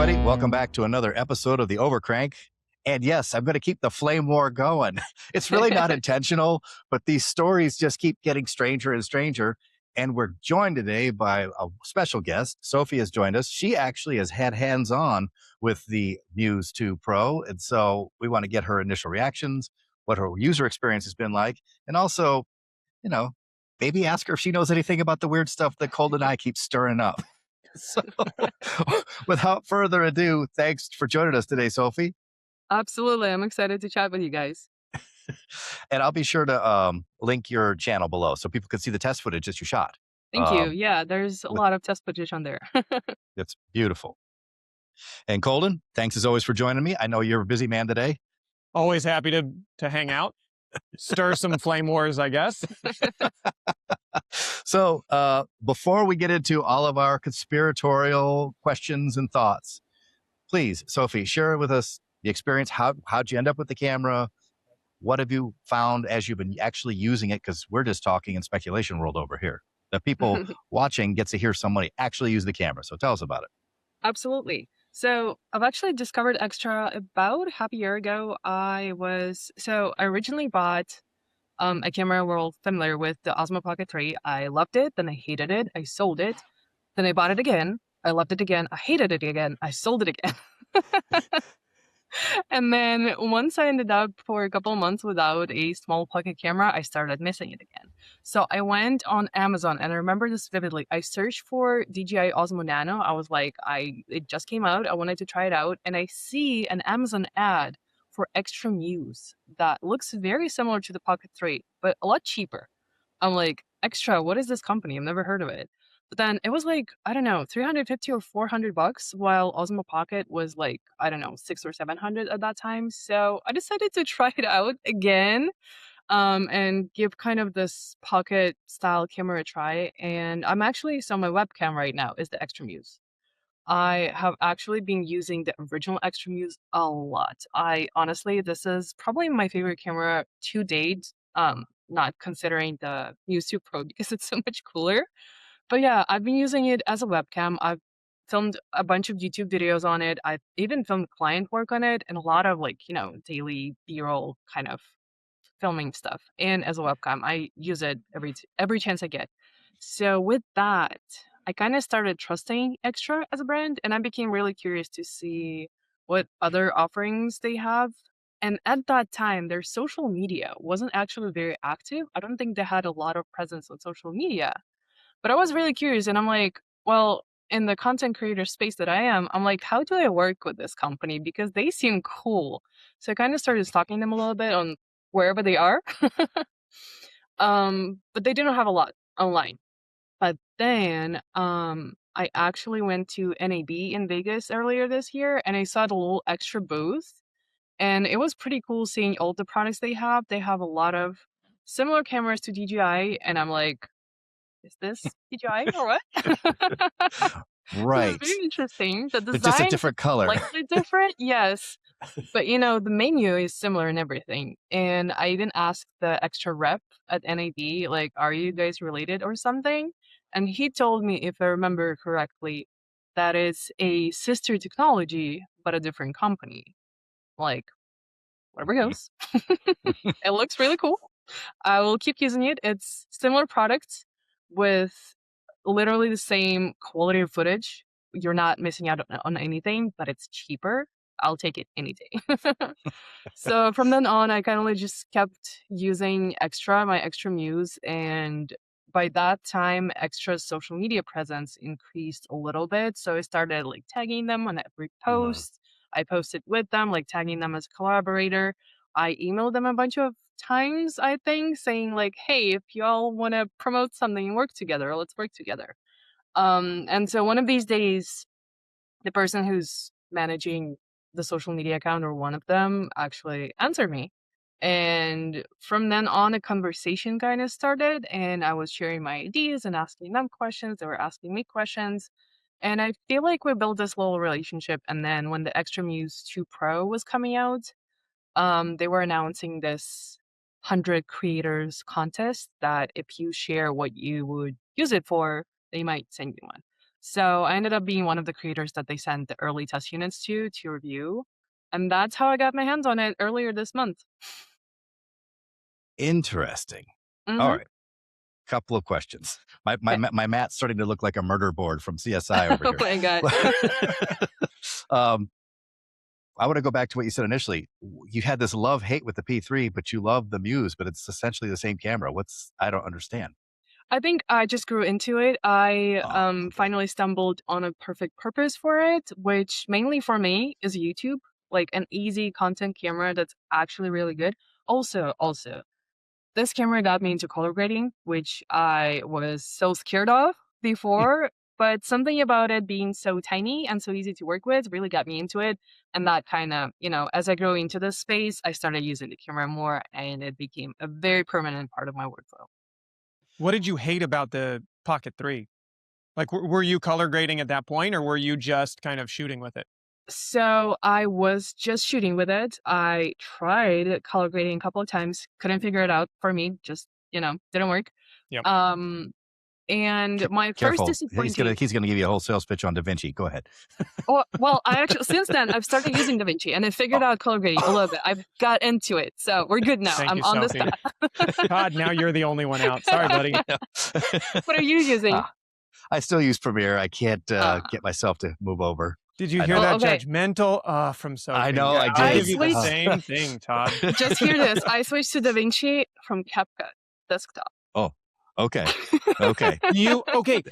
everybody. Welcome back to another episode of the Overcrank. And yes, I'm going to keep the flame war going. It's really not intentional, but these stories just keep getting stranger and stranger. And we're joined today by a special guest. Sofi has joined us. She actually has had hands-on with the Muse 2 Pro. And so we want to get her initial reactions, what her user experience has been like, and also, you know, maybe ask her if she knows anything about the weird stuff that Colden and I keep stirring up. So without further ado, thanks for joining us today, Sofi. Absolutely. I'm excited to chat with you guys. And I'll be sure to link your channel below so people can see the test footage that you shot. Thank you. Um, Yeah, there's a with, lot of test footage on there. it's beautiful. And Colden, thanks as always for joining me. I know you're a busy man today. Always happy to hang out, stir some flame wars, I guess. So before we get into all of our conspiratorial questions and thoughts, please, Sofi, share with us the experience. How'd you end up with the camera? What have you found as you've been actually using it? Because we're just talking in speculation world over here. The people watching get to hear somebody actually use the camera. So tell us about it. Absolutely. So I've actually discovered Xtra about half a year ago. I originally bought a camera we're all familiar with, the Osmo Pocket 3. I loved it, then I hated it. I sold it. Then I bought it again. I loved it again. I hated it again. I sold it again. And then once I ended up for a couple of months without a small pocket camera, I started missing it again. So I went on Amazon, and I remember this vividly. I searched for DJI Osmo Nano. I was like, it just came out. I wanted to try it out. And I see an Amazon ad for Xtra Muse that looks very similar to the Pocket 3, but a lot cheaper. I'm like, Xtra, what is this company? I've never heard of it. But then it was like, I don't know, 350 or $400, while Osmo Pocket was like, I don't know, 600 or 700 at that time. So I decided to try it out again, and give kind of this pocket style camera a try. And my webcam right now is the Xtra Muse. I have actually been using the original Xtra Muse a lot. This is probably my favorite camera to date, not considering the Muse 2 Pro because it's so much cooler. But yeah, I've been using it as a webcam. I've filmed a bunch of YouTube videos on it. I've even filmed client work on it and a lot of daily B-roll kind of filming stuff. And as a webcam, I use it every chance I get. So with that, I kind of started trusting Xtra as a brand, and I became really curious to see what other offerings they have. And at that time, their social media wasn't actually very active. I don't think they had a lot of presence on social media. But I was really curious, and I'm like, well, in the content creator space that I am, I'm like, how do I work with this company? Because they seem cool. So I kind of started stalking them a little bit on wherever they are. But they didn't have a lot online. But then I actually went to NAB in Vegas earlier this year, and I saw the little Xtra booth. And it was pretty cool seeing all the products they have. They have a lot of similar cameras to DJI, and I'm like, is this DJI or what? This is Right. very interesting. The But just a design different color. slightly different, yes. But the menu is similar and everything. And I even asked the extra rep at NAB, like, are you guys related or something? And he told me, if I remember correctly, that is a sister technology, but a different company. Like, whatever goes. It looks really cool. I will keep using it. It's similar products with literally the same quality of footage. You're not missing out on anything, but it's cheaper. I'll take it any day. So from then on, I kind of just kept using my Xtra Muse. And by that time, Xtra's social media presence increased a little bit. So I started like tagging them on every post. I posted with them, like tagging them as a collaborator. I emailed them a bunch of times, I think, saying like, hey, if y'all want to promote something and work together, let's work together. And so one of these days, the person who's managing the social media account, or one of them, actually answered me. And from then on, a conversation kind of started, and I was sharing my ideas and asking them questions. They were asking me questions. And I feel like we built this little relationship. And then when the Xtra Muse 2 Pro was coming out, they were announcing this 100 creators contest that if you share what you would use it for, they might send you one. So I ended up being one of the creators that they sent the early test units to review. And that's how I got my hands on it earlier this month. Interesting. All Mhm. right. Couple of questions. Okay. My mat's starting to look like a murder board from CSI over Oh here. my God. I want to go back to what you said initially. You had this love-hate with the P3, but you love the Muse, but it's essentially the same camera. I don't understand. I think I just grew into it. I Okay. finally stumbled on a perfect purpose for it, which mainly for me is YouTube, like an easy content camera that's actually really good. Also, this camera got me into color grading, which I was so scared of before, but something about it being so tiny and so easy to work with really got me into it. And that kind of, as I grew into this space, I started using the camera more and it became a very permanent part of my workflow. What did you hate about the Pocket 3? Like, were you color grading at that point, or were you just kind of shooting with it? So I was just shooting with it. I tried color grading a couple of times, couldn't figure it out for me, just, didn't work. Yep. And my first Careful. He's disappointing. gonna give you a whole sales pitch on DaVinci. Go ahead. Well, I actually, since then, I've started using DaVinci and I figured out color grading a little bit. I've got into it. So we're good now. Thank I'm you, on this Sofi. path. Todd, now you're the only one out. Sorry, buddy. What are you using? I still use Premiere. I can't Ah. get myself to move over. Did you I hear know. that Okay. judgmental from Sofi? I know, Yeah, I I'll did. give you the I same thing, Todd. Just hear this. I switched to DaVinci from CapCut desktop. Oh, okay. Okay.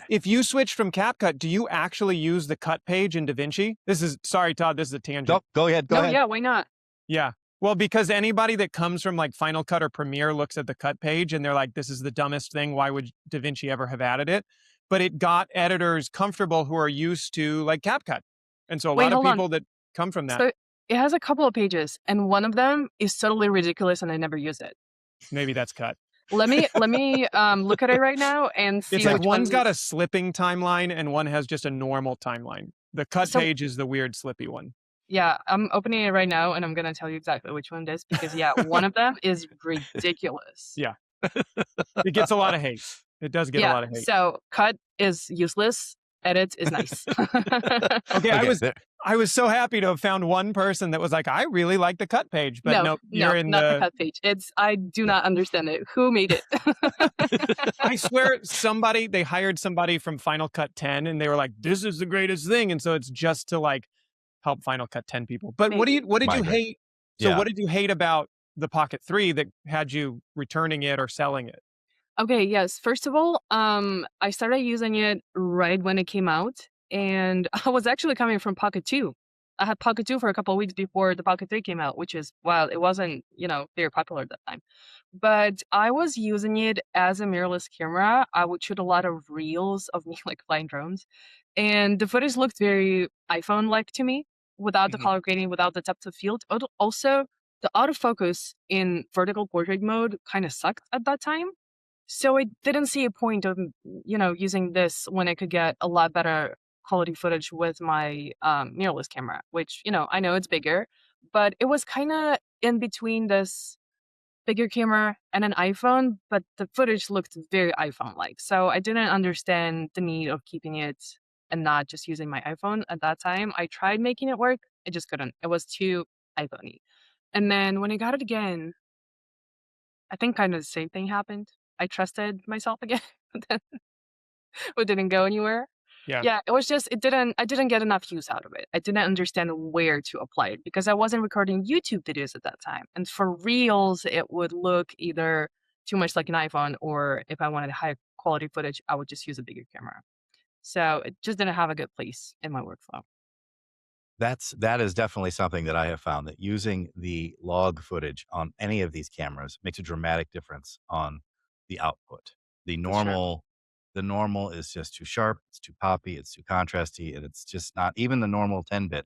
If you switch from CapCut, do you actually use the cut page in DaVinci? Sorry, Todd, this is a tangent. No, go ahead. Go ahead. Yeah, why not? Yeah. Well, because anybody that comes from like Final Cut or Premiere looks at the cut page and they're like, this is the dumbest thing. Why would DaVinci ever have added it? But it got editors comfortable who are used to like CapCut. And so a lot of people that come from that. So it has a couple of pages and one of them is totally ridiculous and I never use it. Maybe that's cut. Let me look at it right now and see. It's like one's got a slipping timeline and one has just a normal timeline. The cut page is the weird slippy one. Yeah, I'm opening it right now and I'm going to tell you exactly which one it is because one of them is ridiculous. Yeah. It gets a lot of hate. It does get a lot of hate. So cut is useless. Edit is nice. Okay, I was so happy to have found one person that was like, I really like the cut page, but no, you're in not the cut page. I do not understand it. Who made it? I swear they hired somebody from Final Cut 10 and they were like, this is the greatest thing. And so it's just to like help Final Cut 10 people. But what did you hate? So what did you hate about the Pocket 3 that had you returning it or selling it? Okay, yes. First of all, I started using it right when it came out, and I was actually coming from Pocket 2. I had Pocket 2 for a couple of weeks before the Pocket 3 came out, which is, well, it wasn't, very popular at that time. But I was using it as a mirrorless camera. I would shoot a lot of reels of me like flying drones, and the footage looked very iPhone-like to me, without the color grading, without the depth of field. Also, the autofocus in vertical portrait mode kind of sucked at that time. So I didn't see a point of, using this when I could get a lot better quality footage with my mirrorless camera, which, I know it's bigger, but it was kind of in between this bigger camera and an iPhone, but the footage looked very iPhone-like. So I didn't understand the need of keeping it and not just using my iPhone at that time. I tried making it work. I just couldn't. It was too iPhone-y. And then when I got it again, I think kind of the same thing happened. I trusted myself again, but it didn't go anywhere. Yeah. It was just, I didn't get enough use out of it. I didn't understand where to apply it because I wasn't recording YouTube videos at that time. And for Reels, it would look either too much like an iPhone, or if I wanted high quality footage, I would just use a bigger camera. So it just didn't have a good place in my workflow. That is definitely something that I have found, that using the log footage on any of these cameras makes a dramatic difference on the output. The normal is just too sharp, it's too poppy, it's too contrasty, and it's just not even the normal 10-bit.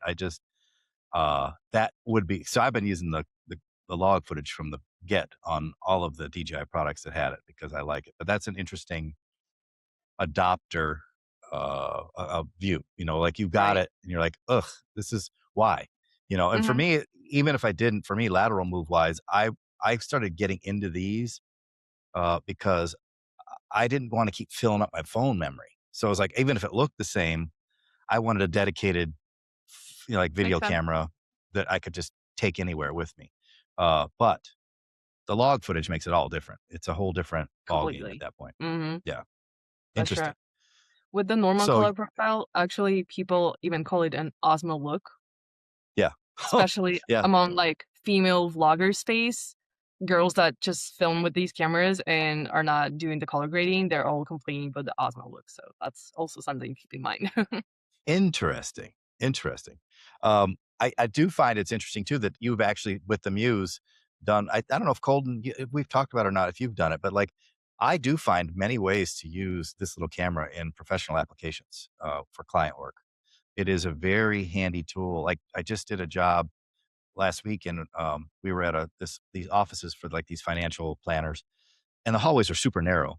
That would be, so I've been using the log footage from the get on all of the DJI products that had it because I like it. But that's an interesting adopter view, like you got it and you're like, ugh, this is why, and for me, even if I didn't, for me, lateral move wise, I started getting into these because I didn't want to keep filling up my phone memory. So I was like, even if it looked the same, I wanted a dedicated, like video camera that I could just take anywhere with me. But the log footage makes it all different. It's a whole different ballgame at that point. Mm-hmm. Yeah. That's Interesting. true. With the normal So, color profile, actually, people even call it an Osmo look, yeah. especially Yeah. among like female vlogger space. Girls that just film with these cameras and are not doing the color grading, they're all complaining about the Osmo look. So that's also something to keep in mind. Interesting. I do find it's interesting too that you've actually with the Muse done. I don't know if Colden, if we've talked about it or not, if you've done it, but like I do find many ways to use this little camera in professional applications for client work. It is a very handy tool. Like I just did a job last week, and we were at these offices for like these financial planners, and the hallways are super narrow.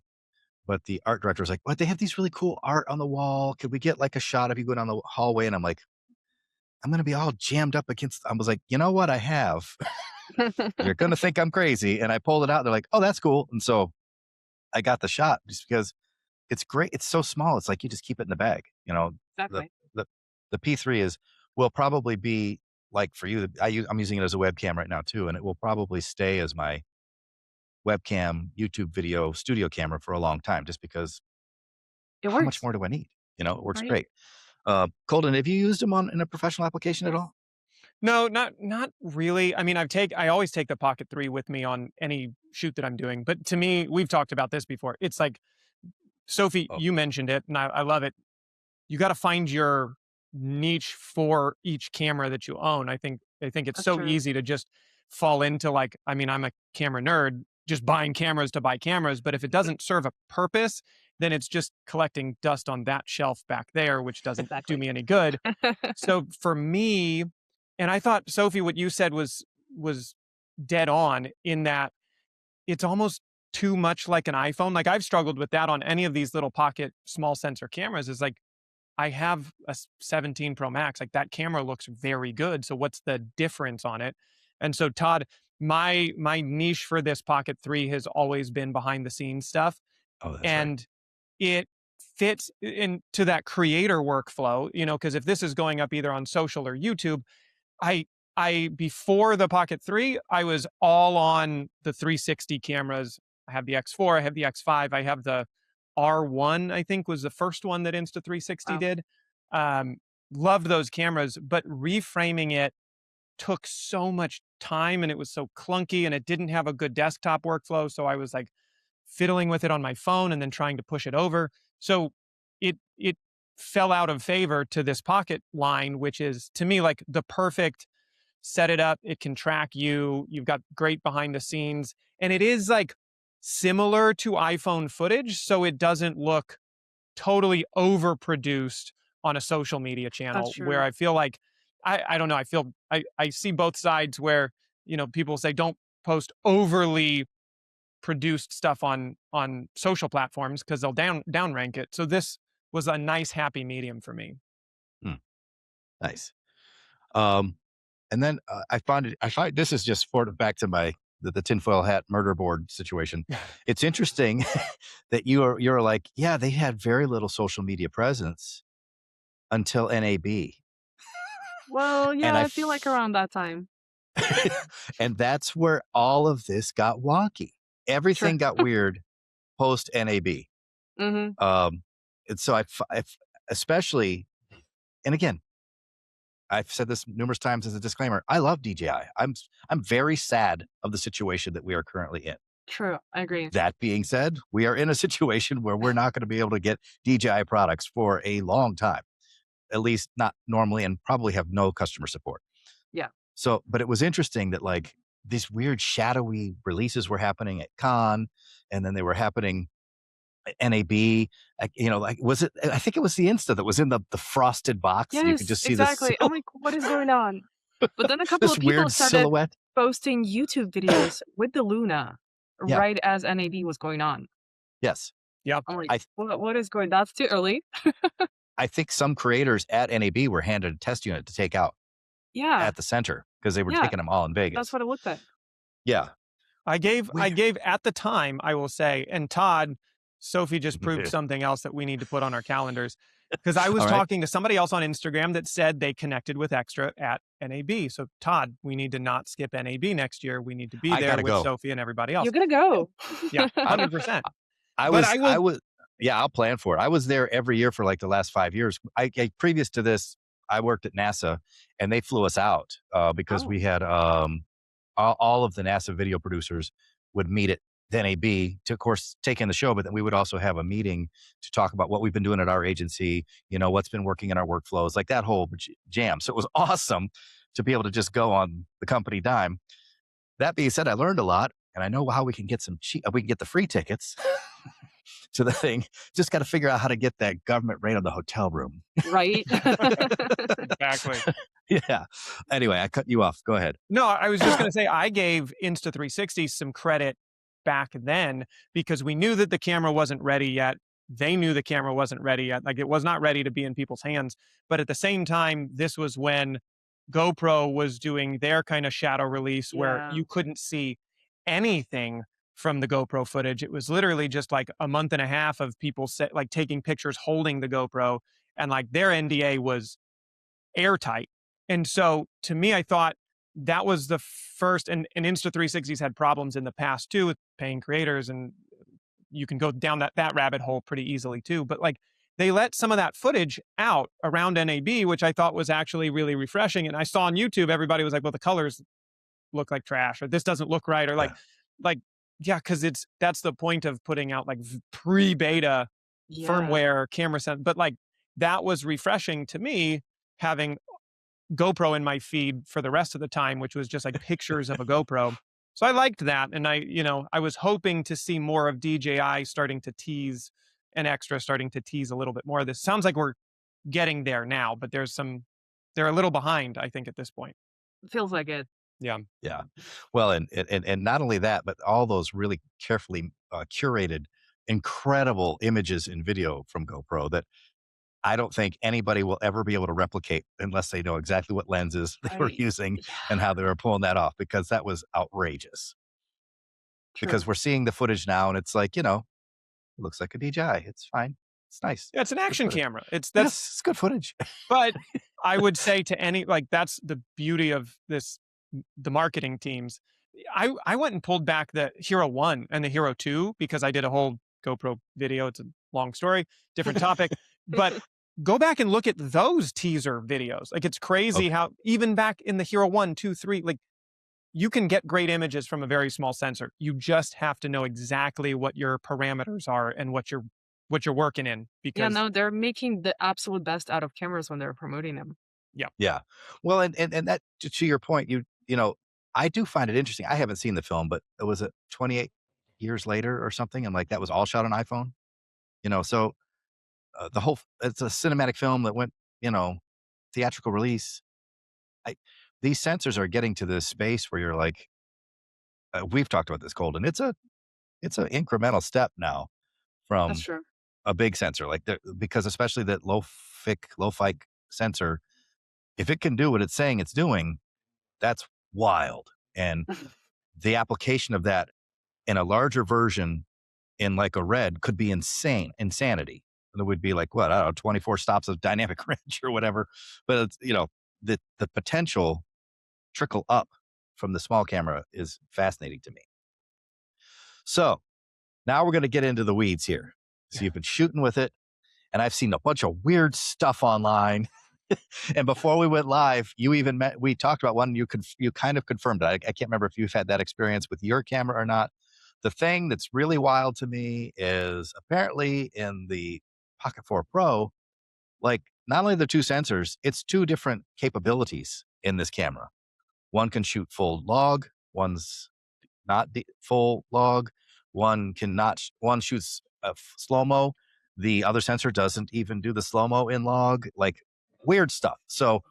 But the art director was like, "But they have these really cool art on the wall. Could we get like a shot of you going down the hallway?" And I'm like, "I'm gonna be all jammed up against." I was like, "You know what? I have." You're gonna think I'm crazy, and I pulled it out. They're like, "Oh, that's cool." And so I got the shot just because it's great. It's so small. It's like you just keep it in the bag. The Exactly. the P3 will probably be like for you. I'm using it as a webcam right now too, and it will probably stay as my webcam, YouTube video, studio camera for a long time, just because It how much works, more do I need? It works right? great. Colden, have you used them in a professional application at all? No, not really. I mean, I always take the Pocket 3 with me on any shoot that I'm doing. But to me, we've talked about this before. It's like, Sofi, Oh. you mentioned it, and I love it. You got to find your niche for each camera that you own. I think it's That's so true. easy to just fall into like, I mean, I'm a camera nerd, just buying cameras to buy cameras. But if it doesn't serve a purpose, then it's just collecting dust on that shelf back there, which doesn't do me any good. So for me, and I thought, Sofi, what you said was dead on in that it's almost too much like an iPhone. Like I've struggled with that on any of these little pocket small sensor cameras. Is like I have a 17 Pro Max. Like that camera looks very good. So what's the difference on it? And so Todd, my niche for this Pocket 3 has always been behind the scenes stuff. Oh, that's And right. it fits into that creator workflow, because if this is going up either on social or YouTube, I before the Pocket 3, I was all on the 360 cameras. I have the X4, I have the X5, I have the R1, I think was the first one that Insta360 did. Loved those cameras, but reframing it took so much time and it was so clunky and it didn't have a good desktop workflow. So I was like fiddling with it on my phone and then trying to push it over. So it fell out of favor to this Pocket line, which is to me like the perfect set it up. It can track you. You've got great behind the scenes. And it is like similar to iPhone footage. So it doesn't look totally overproduced on a social media channel where I feel like, I don't know. I see both sides where, people say don't post overly produced stuff on social platforms because they'll downrank it. So this was a nice happy medium for me. Nice. And then I find this is just sort of back to the tinfoil hat murder board situation. It's interesting that you're like, yeah, they had very little social media presence until NAB. Well, yeah, I feel like around that time. And that's where all of this got wonky. Everything got weird post NAB. Mm-hmm. And so I especially, and again, I've said this numerous times as a disclaimer. I love DJI. I'm very sad of the situation that we are currently in. True, I agree. That being said, we are in a situation where we're not going to be able to get DJI products for a long time, at least not normally, and probably have no customer support. Yeah. So, but it was interesting that like these weird shadowy releases were happening at Con, and then they were happening NAB, like was it? I think it was the Insta that was in the frosted box. Yes, You could just see exactly. I'm like, what is going on? But then a couple this of people weird started silhouette posting YouTube videos with the Luna right as NAB was going on. Yes. Yep. I'm like, what is going? That's too early. I think some creators at NAB were handed a test unit to take out. Yeah. At the center because they were taking them all in Vegas. That's what it looked like. Yeah. I gave at the time, I will say, and Todd, Sofi just proved something else that we need to put on our calendars. Because I was All right. talking to somebody else on Instagram that said they connected with Xtra at NAB. So Todd, we need to not skip NAB next year. We need to be I there gotta with go. Sofi and everybody else. You're gonna go. Yeah, 100%. Yeah, I'll plan for it. I was there every year for like the last 5 years. Previous to this, I worked at NASA, and they flew us out because we had all of the NASA video producers would meet at NAB to, of course, take in the show, but then we would also have a meeting to talk about what we've been doing at our agency, what's been working in our workflows, like that whole jam. So it was awesome to be able to just go on the company dime. That being said, I learned a lot, and I know how we can get we can get the free tickets to the thing. Just got to figure out how to get that government rate on the hotel room. Right. Exactly. Yeah. Anyway, I cut you off. Go ahead. No, I was just going to say, I gave Insta360 some credit back then because we knew that the camera wasn't ready yet. They knew the camera wasn't ready yet. Like, it was not ready to be in people's hands. But at the same time, this was when GoPro was doing their kind of shadow release where you couldn't see anything from the GoPro footage. It was literally just like a month and a half of people taking pictures holding the GoPro, and like their NDA was airtight. And so to me, I thought that was the first, and Insta360's had problems in the past too with paying creators, and you can go down that rabbit hole pretty easily too. But like, they let some of that footage out around NAB, which I thought was actually really refreshing. And I saw on YouTube, everybody was like, well, the colors look like trash, or this doesn't look right, or yeah, because that's the point of putting out like pre-beta firmware camera set. But like, that was refreshing to me, having GoPro in my feed for the rest of the time, which was just like pictures of a GoPro. So I liked that. And I was hoping to see more of DJI starting to tease, and Xtra starting to tease a little bit more of this. Sounds like we're getting there now, but they're a little behind, I think, at this point. Feels like it. Yeah. Yeah. Well, and not only that, but all those really carefully curated, incredible images and video from GoPro that I don't think anybody will ever be able to replicate unless they know exactly what lenses they were using and how they were pulling that off, because that was outrageous. True. Because we're seeing the footage now, and it's like, it looks like a DJI. It's fine. It's nice. Yeah, it's an action camera. It's good footage. But I would say to that's the beauty of the marketing teams. I went and pulled back the Hero 1 and the Hero 2 because I did a whole GoPro video. It's a long story, different topic. But go back and look at those teaser videos. Like, it's crazy how even back in the Hero 1, 2, 3, like, you can get great images from a very small sensor. You just have to know exactly what your parameters are and what you're working in. Because they're making the absolute best out of cameras when they're promoting them. Yeah. Yeah. Well, and that, to your point, I do find it interesting. I haven't seen the film, but it was 28 years later or something. And like, that was all shot on iPhone, so it's a cinematic film that went, theatrical release. These sensors are getting to this space where you're like, we've talked about this, Colden. It's an incremental step now from a big sensor, because especially that low-fic sensor, if it can do what it's saying it's doing, that's wild. And the application of that in a larger version in like a Red could be insanity. There would be like, what, I don't know, 24 stops of dynamic range or whatever. But it's, the potential trickle up from the small camera is fascinating to me. So now we're going to get into the weeds here. So you've been shooting with it, and I've seen a bunch of weird stuff online. And before we went live, we talked about one, you kind of confirmed it. I can't remember if you've had that experience with your camera or not. The thing that's really wild to me is apparently in the Pocket 4 Pro, like, not only the two sensors, it's two different capabilities in this camera. One can shoot full log, one's not full log. One shoots slow-mo. The other sensor doesn't even do the slow-mo in log, like weird stuff. So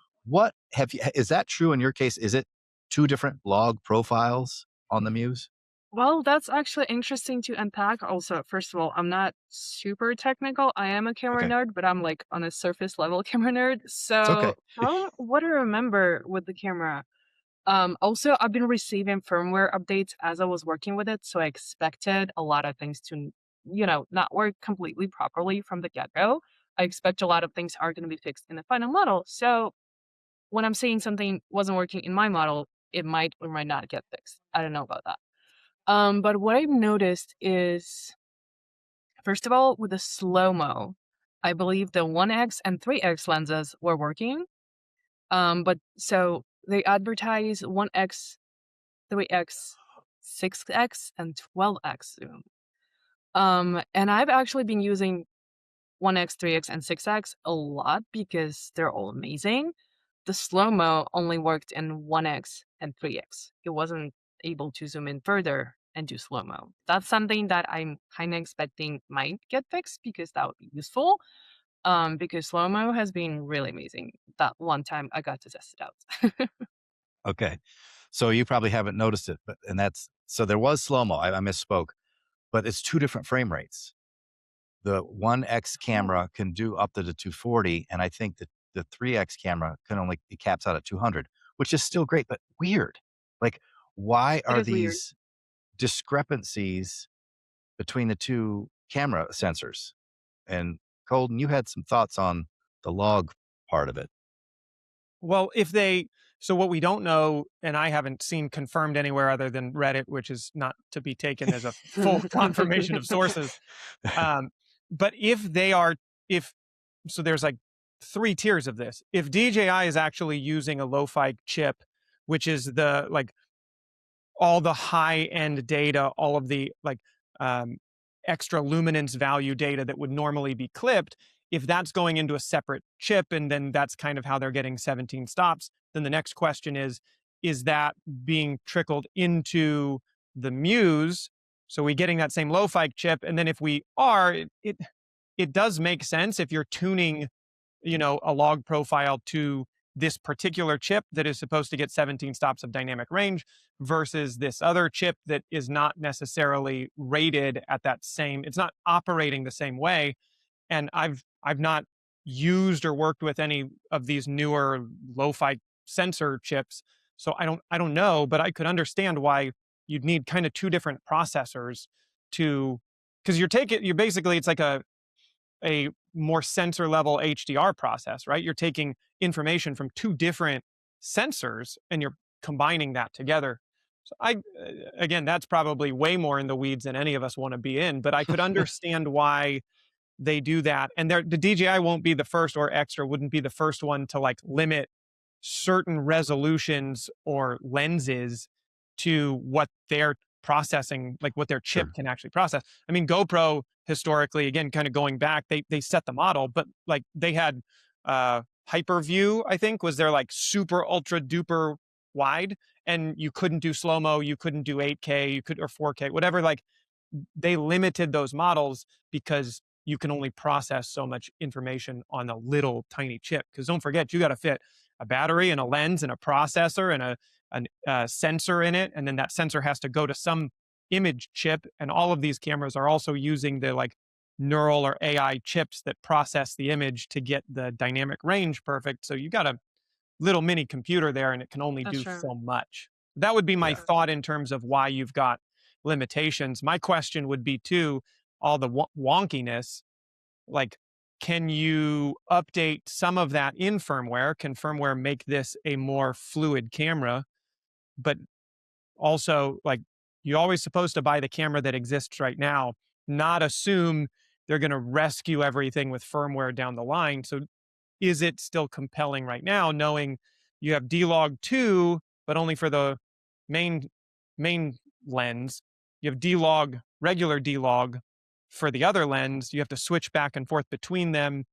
is that true in your case? Is it two different log profiles on the Muse? Well, that's actually interesting to unpack. Also, first of all, I'm not super technical. I am a camera nerd, but I'm like on a surface level camera nerd. So from what I remember with the camera, also I've been receiving firmware updates as I was working with it. So I expected a lot of things to not work completely properly from the get-go. I expect a lot of things are going to be fixed in the final model. So when I'm saying something wasn't working in my model, it might or might not get fixed. I don't know about that. But what I've noticed is, first of all, with the slow-mo, I believe the 1x and 3x lenses were working. But so they advertise 1x, 3x, 6x, and 12x zoom. And I've actually been using 1x, 3x, and 6x a lot because they're all amazing. The slow-mo only worked in 1x and 3x. It wasn't able to zoom in further and do slow-mo. That's something that I'm kind of expecting might get fixed because that would be useful. Because slow-mo has been really amazing. That one time I got to test it out. Okay. So you probably haven't noticed it, so there was slow-mo. I misspoke, but it's 2 different frame rates. The 1x camera can do up to the 240, and I think that the 3x camera it caps out at 200, which is still great, but weird. Like, why It are is weird. these discrepancies between the 2 camera sensors? And Colden, you had some thoughts on the log part of it. Well, so what we don't know, and I haven't seen confirmed anywhere other than Reddit, which is not to be taken as a full confirmation of sources. But so there's like 3 tiers of this. If DJI is actually using a lo-fi chip, which is all the high end data, all of the extra luminance value data that would normally be clipped, if that's going into a separate chip and then that's kind of how they're getting 17 stops, then the next question is that being trickled into the Muse? So we getting that same lo-fi chip? And then if we are, it does make sense if you're tuning, a log profile to this particular chip that is supposed to get 17 stops of dynamic range versus this other chip that is not necessarily rated at that same, it's not operating the same way. And I've not used or worked with any of these newer lo-fi sensor chips, so I don't know, but I could understand why you'd need kind of 2 different processors because you're basically, it's like a more sensor level HDR process, right? You're taking information from 2 different sensors and you're combining that together. So again, that's probably way more in the weeds than any of us want to be in, but I could understand why they do that. And the DJI won't be the first, or Xtra wouldn't be the first one to limit certain resolutions or lenses to what they're processing, like what their chip can actually process. I mean, GoPro historically, again, kind of going back, they set the model, but they had Hyperview, I think, was their super ultra duper wide, and you couldn't do slow-mo, you couldn't do 8K, or 4K, whatever. They limited those models because you can only process so much information on a little tiny chip. Because don't forget, you got to fit a battery and a lens and a processor and a sensor in it, and then that sensor has to go to some image chip. And all of these cameras are also using the neural or AI chips that process the image to get the dynamic range perfect. So you got a little mini computer there, and it can only do so much. That would be my thought in terms of why you've got limitations. My question would be too, all the wonkiness, can you update some of that in firmware? Can firmware make this a more fluid camera? But also, you're always supposed to buy the camera that exists right now, not assume they're going to rescue everything with firmware down the line. So is it still compelling right now, knowing you have D-Log 2, but only for the main lens? You have D-Log, regular D-Log for the other lens. You have to switch back and forth between them.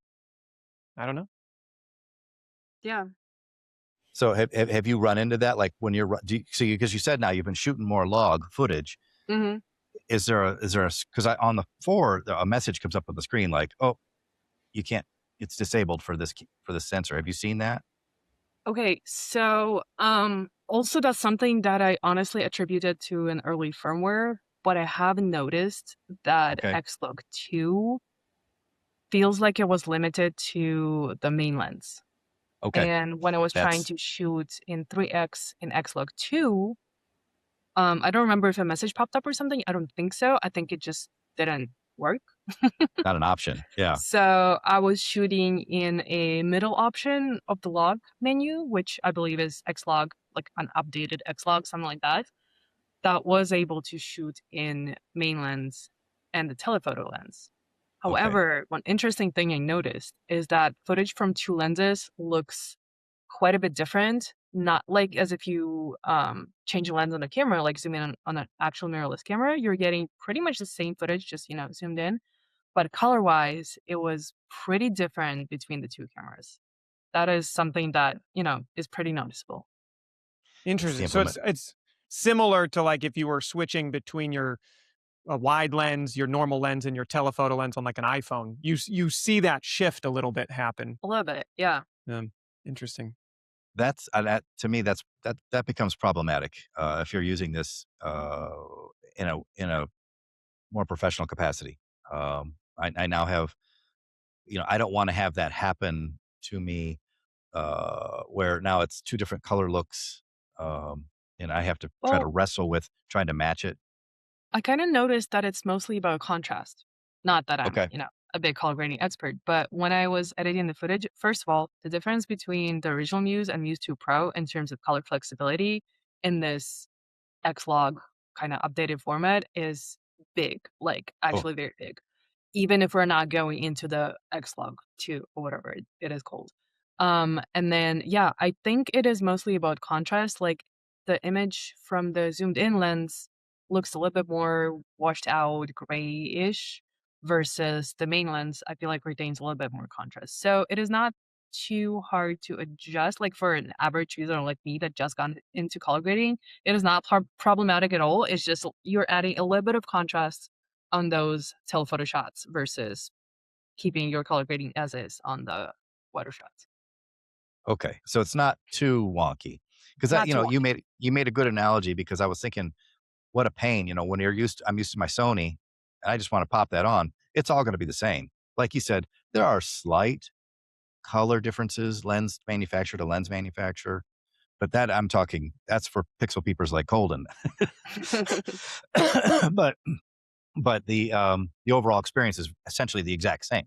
I don't know. Yeah. So have you run into that? Like when because you said now you've been shooting more log footage. Mm-hmm. Is there because on the 4, a message comes up on the screen like, oh, you can't, it's disabled for this sensor. Have you seen that? Okay, so also that's something that I honestly attributed to an early firmware, but I have noticed that Xlog 2 feels like it was limited to the main lens. Okay. And when I was trying to shoot in 3x in Xlog 2, I don't remember if a message popped up or something. I don't think so. I think it just didn't work. Not an option. Yeah. So I was shooting in a middle option of the log menu, which I believe is Xlog, like an updated Xlog, something like that. That was able to shoot in main lens and the telephoto lens. However, one interesting thing I noticed is that footage from two lenses looks quite a bit different. Not like as if you change the lens on the camera, like zoom in on an actual mirrorless camera, you're getting pretty much the same footage, just zoomed in. But color-wise, it was pretty different between the two cameras. That is something that is pretty noticeable. Interesting. So it's similar to like if you were switching between your wide lens, your normal lens, and your telephoto lens on like an iPhone. You see that shift a little bit happen. A little bit, yeah. Interesting. That's that to me. That becomes problematic if you're using this in a more professional capacity. I now have, I don't want to have that happen to me where now it's two different color looks, and I have to try to wrestle with trying to match it. I kind of noticed that it's mostly about contrast. Not that I'm, Okay. a big color grading expert, but when I was editing the footage, first of all, the difference between the original Muse and Muse 2 Pro in terms of color flexibility in this Xlog kind of updated format is big, like actually very big. Even if we're not going into the Xlog 2 or whatever it is called. And then, yeah, I think it is mostly about contrast. Like the image from the zoomed in lens looks a little bit more washed out, grayish, versus the main lens, I feel like retains a little bit more contrast. So it is not too hard to adjust. Like for an average user like me that just got into color grading, it is not problematic at all. It's just you're adding a little bit of contrast on those telephoto shots versus keeping your color grading as is on the wider shots. Okay, so it's not too wonky because you made a good analogy because I was thinking, what a pain, when I'm used to my Sony, and I just want to pop that on. It's all going to be the same. Like you said, there are slight color differences, lens manufacturer to lens manufacturer, but that's for pixel peepers like Colden. but the overall experience is essentially the exact same.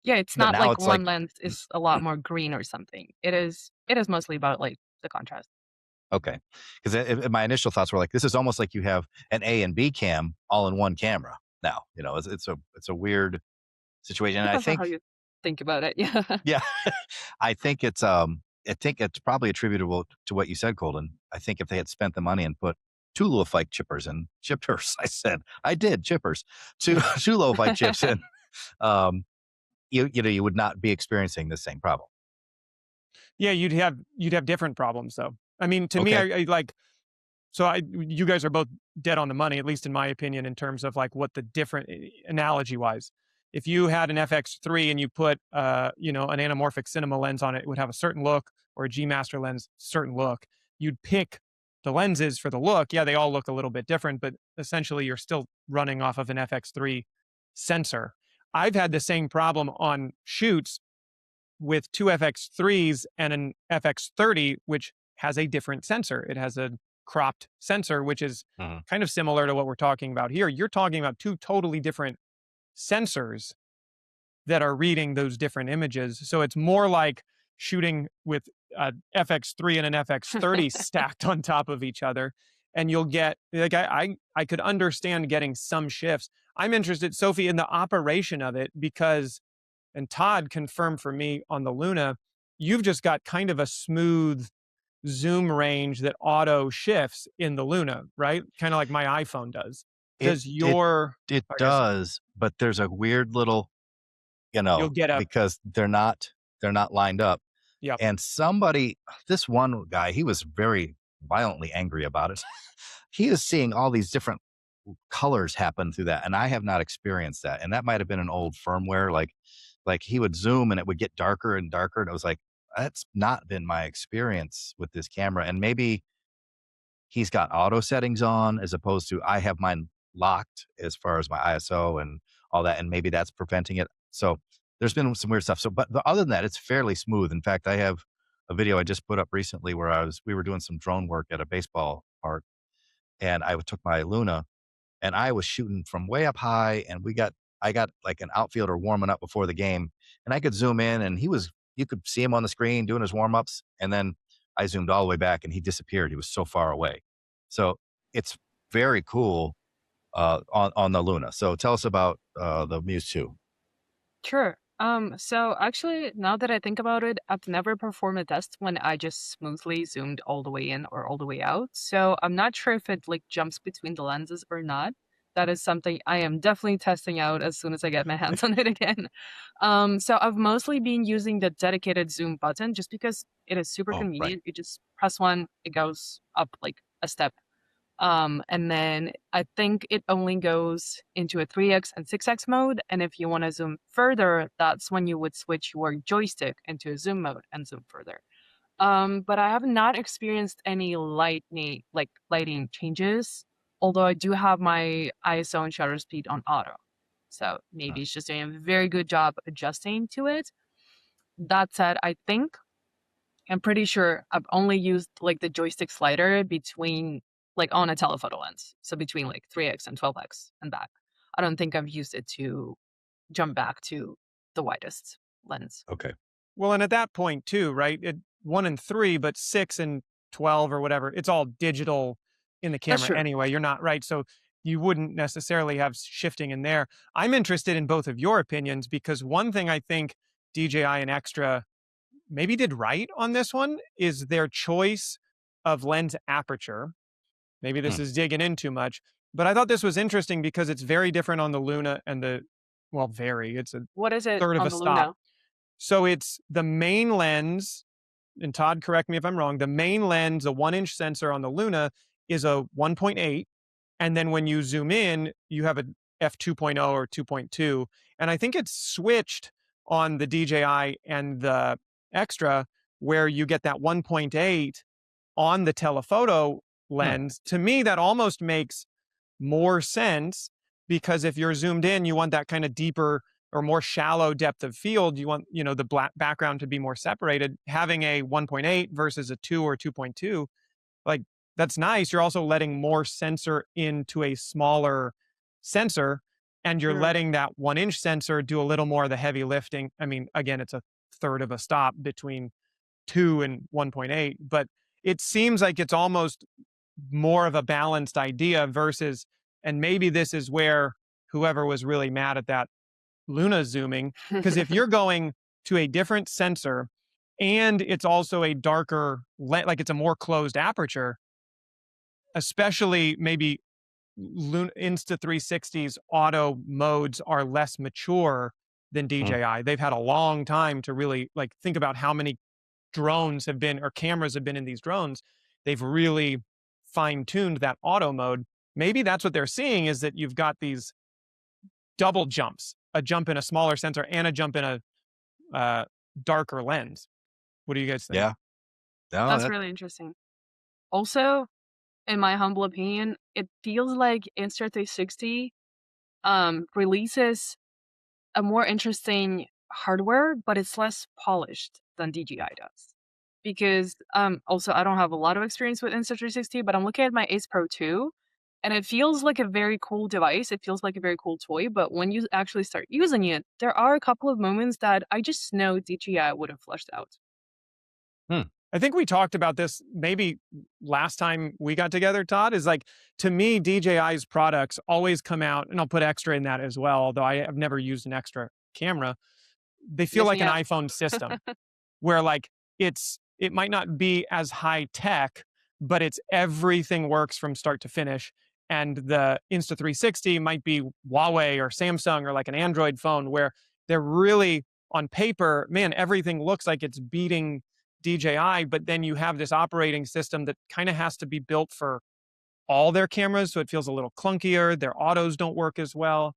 Yeah, it's not like one lens is a lot more green or something. It is mostly about like the contrast. Okay, because my initial thoughts were like, this is almost like you have an A and B cam all in one camera. Now, it's a weird situation. And Depends on how you think about it. Yeah. Yeah, I think it's probably attributable to what you said, Colden. I think if they had spent the money and put two low-fi chippers in chippers, I did chippers, two low-fi chips in, you would not be experiencing the same problem. Yeah, you'd have different problems though. I mean, to me, I like. So you guys are both dead on the money, at least in my opinion, in terms of like what the different analogy wise. If you had an FX3 and you put an anamorphic cinema lens on it, it would have a certain look, or a G Master lens, certain look. You'd pick the lenses for the look. Yeah, they all look a little bit different, but essentially you're still running off of an FX3 sensor. I've had the same problem on shoots with two FX3s and an FX30, which has a different sensor. It has a cropped sensor, which is kind of similar to what we're talking about here. You're talking about two totally different sensors that are reading those different images. So it's more like shooting with an FX3 and an FX30 stacked on top of each other. And you'll get, like, I could understand getting some shifts. I'm interested, Sophie, in the operation of it because, and Todd confirmed for me on the Luna, you've just got kind of a smooth zoom range that auto shifts in the Luna, right? Kind of like my iPhone does. It does, but there's a weird little, you'll get because they're not lined up. Yeah. And this one guy, he was very violently angry about it. He is seeing all these different colors happen through that, and I have not experienced that. And that might have been an old firmware, like he would zoom and it would get darker and darker. And I was like, that's not been my experience with this camera. And maybe he's got auto settings on as opposed to I have mine locked as far as my ISO and all that. And maybe that's preventing it. So there's been some weird stuff. So, but other than that, it's fairly smooth. In fact, I have a video I just put up recently where we were doing some drone work at a baseball park, and I took my Luna and I was shooting from way up high, and I got like an outfielder warming up before the game, and I could zoom in, and you could see him on the screen doing his warm ups, and then I zoomed all the way back, and he disappeared. He was so far away. So it's very cool on the Luna. So tell us about the Muse 2. Sure. So actually, now that I think about it, I've never performed a test when I just smoothly zoomed all the way in or all the way out. So I'm not sure if it like jumps between the lenses or not. That is something I am definitely testing out as soon as I get my hands on it again. So I've mostly been using the dedicated zoom button just because it is super Oh, right. convenient. You just press one, it goes up like a step. And then I think it only goes into a 3x and 6x mode. And if you want to zoom further, that's when you would switch your joystick into a zoom mode and zoom further. But I have not experienced any lighting changes, although I do have my ISO and shutter speed on auto. So maybe it's just doing a very good job adjusting to it. That said, I'm pretty sure I've only used like the joystick slider between like on a telephoto lens. So between like 3x and 12x and back. I don't think I've used it to jump back to the widest lens. Okay. Well, and at that point too, right? 1 and 3, but 6 and 12 or whatever, it's all digital in the That's camera true. anyway. You're not right. So you wouldn't necessarily have shifting in there. I'm interested in both of your opinions because one thing I think DJI and Xtra maybe did right on this one is their choice of lens aperture. Maybe this is digging in too much, but I thought this was interesting because it's very different on the Luna and it's a What is it third of on a the stop. Luna? So it's the main lens, and Todd, correct me if I'm wrong, the main lens, a 1-inch sensor on the Luna is a 1.8. And then when you zoom in, you have a f2.0 or 2.2. And I think it's switched on the DJI and the Xtra where you get that 1.8 on the telephoto lens. To me, that almost makes more sense because if you're zoomed in, you want that kind of deeper or more shallow depth of field. You want, the black background to be more separated. Having a 1.8 versus a 2 or 2.2, like that's nice. You're also letting more sensor into a smaller sensor, and you're letting that 1-inch sensor do a little more of the heavy lifting. I mean, again, it's a third of a stop between 2 and 1.8, but it seems like it's almost more of a balanced idea versus, and maybe this is where whoever was really mad at that Luna zooming, because if you're going to a different sensor and it's also a darker, like it's a more closed aperture, especially maybe Insta360's auto modes are less mature than DJI. They've had a long time to really like think about how many drones have been or cameras have been in these drones. They've really fine-tuned that auto mode. Maybe that's what they're seeing is that you've got these double jumps, a jump in a smaller sensor and a jump in a darker lens. What do you guys think? Yeah. No, That's really interesting. Also, in my humble opinion, it feels like Insta360 releases a more interesting hardware, but it's less polished than DJI does. Because also I don't have a lot of experience with Insta360, but I'm looking at my Ace Pro 2, and it feels like a very cool device. It feels like a very cool toy, but when you actually start using it, there are a couple of moments that I just know DJI would have flushed out. I think we talked about this maybe last time we got together, Todd, is like, to me, DJI's products always come out, and I'll put Xtra in that as well, although I have never used an Xtra camera. They feel like an iPhone system where like it might not be as high tech, but it's everything works from start to finish. And the Insta360 might be Huawei or Samsung or like an Android phone where they're really on paper, man, everything looks like it's beating DJI, but then you have this operating system that kind of has to be built for all their cameras, so it feels a little clunkier. Their autos don't work as well.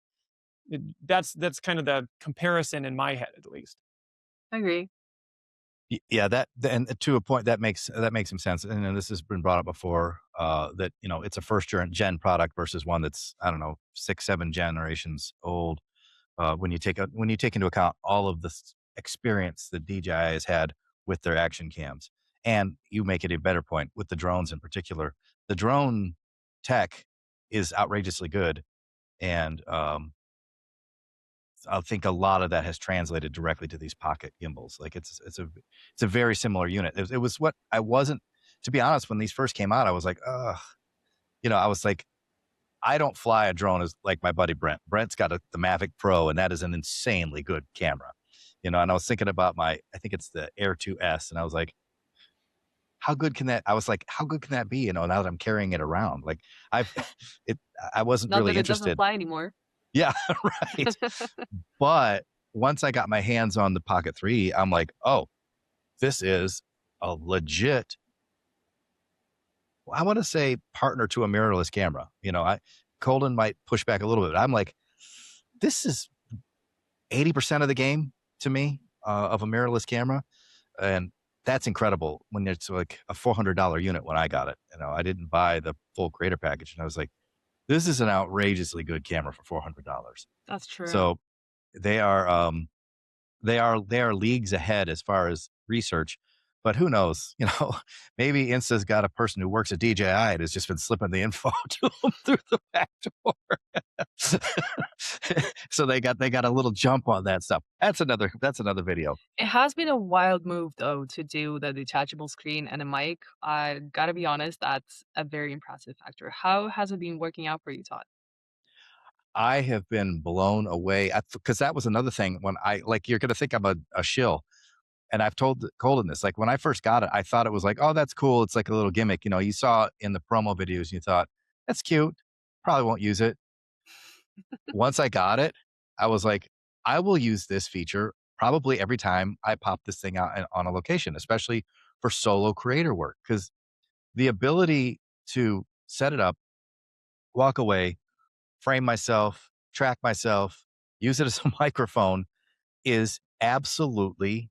That's kind of the comparison in my head, at least. I agree. Yeah, and to a point that makes some sense. And this has been brought up before, that it's a first gen product versus one that's, I don't know, 6-7 generations old. When you take into account all of the experience that DJI has had with their action cams, and you make it a better point with the drones in particular. The drone tech is outrageously good. And I think a lot of that has translated directly to these pocket gimbals. Like it's a very similar unit. It was what I wasn't, to be honest, when these first came out, I was like, ugh, I was like, I don't fly a drone as like my buddy Brent. Brent's got the Mavic Pro, and that is an insanely good camera. And I was thinking about I think it's the Air 2S, and I was like, how good can that? I was like, how good can that be? Now that I'm carrying it around, like I wasn't Not really that it doesn't interested. fly anymore. Yeah, right. But once I got my hands on the Pocket 3, I'm like, oh, this is a legit, I want to say partner to a mirrorless camera. Colden might push back a little bit. I'm like, this is 80% of the game to me of a mirrorless camera. And that's incredible when it's like a $400 unit when I got it. I didn't buy the full creator package. And I was like, this is an outrageously good camera for $400. That's true. So they are leagues ahead as far as research, but who knows? Maybe Insta's got a person who works at DJI and has just been slipping the info to them through the back door. So they got a little jump on that stuff. That's another video. It has been a wild move though to do the detachable screen and a mic. I gotta be honest, that's a very impressive factor. How has it been working out for you, Todd? I have been blown away because that was another thing when you're going to think I'm a shill. And I've told Colden this, like when I first got it, I thought it was like, oh, that's cool. It's like a little gimmick. You saw it in the promo videos and you thought, that's cute. Probably won't use it. Once I got it, I was like, I will use this feature probably every time I pop this thing out on a location, especially for solo creator work. Because the ability to set it up, walk away, frame myself, track myself, use it as a microphone is absolutely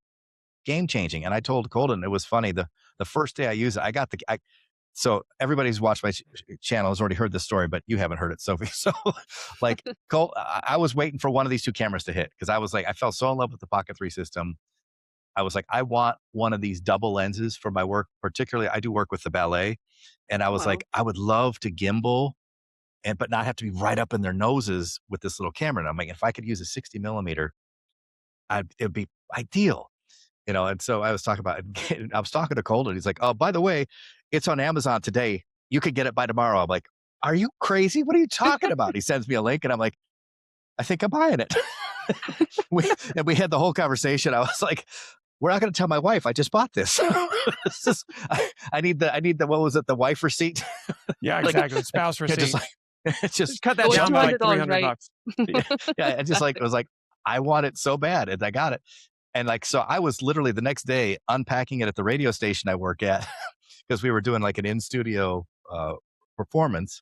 game changing. And I told Colden, it was funny. The first day I used it, so everybody who's watched my channel has already heard this story, but you haven't heard it, Sophie. So like I was waiting for one of these two cameras to hit because I was like, I fell so in love with the Pocket 3 system. I was like, I want one of these double lenses for my work. Particularly, I do work with the ballet. And I was like, I would love to gimbal but not have to be right up in their noses with this little camera. And I'm like, if I could use a 60 millimeter, it'd be ideal. And so I was talking to Colden. He's like, oh, by the way, it's on Amazon today. You could get it by tomorrow. I'm like, are you crazy? What are you talking about? He sends me a link and I'm like, I think I'm buying it. we had the whole conversation. I was like, we're not going to tell my wife I just bought this. I need the, what was it? The wife receipt. Yeah, exactly. The spouse receipt. Just cut that down by like $300. Yeah. And it was like, I want it so bad. And I got it. And so I was literally the next day unpacking it at the radio station I work at because we were doing like an in-studio performance.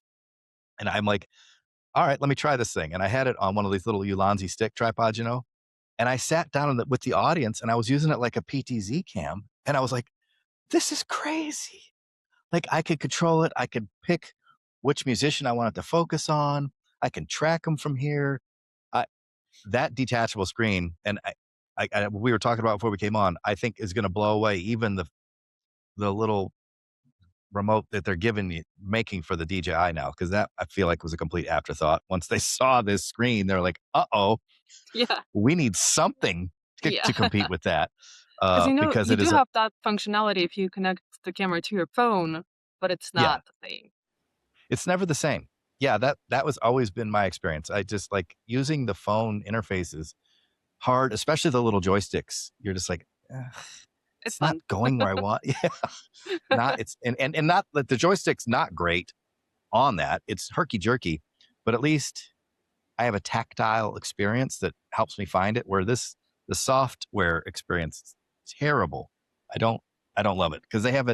And I'm like, all right, let me try this thing. And I had it on one of these little Ulanzi stick tripods, and I sat down with the audience and I was using it like a PTZ cam. And I was like, this is crazy. Like I could control it. I could pick which musician I wanted to focus on. I can track them from here. That detachable screen, and we were talking about before we came on, I think is going to blow away even the little remote that they're making for the DJI now, because that I feel like was a complete afterthought. Once they saw this screen, they're like, we need something to compete with that. Because you do have that functionality if you connect the camera to your phone, but it's not the same. It's never the same. Yeah, that was always been my experience. I just like using the phone interfaces hard, especially the little joysticks. You're just like, it's not going where I want. And not that the joystick's not great on that. It's herky jerky, but at least I have a tactile experience that helps me find it. Where the software experience is terrible. I don't love it because they have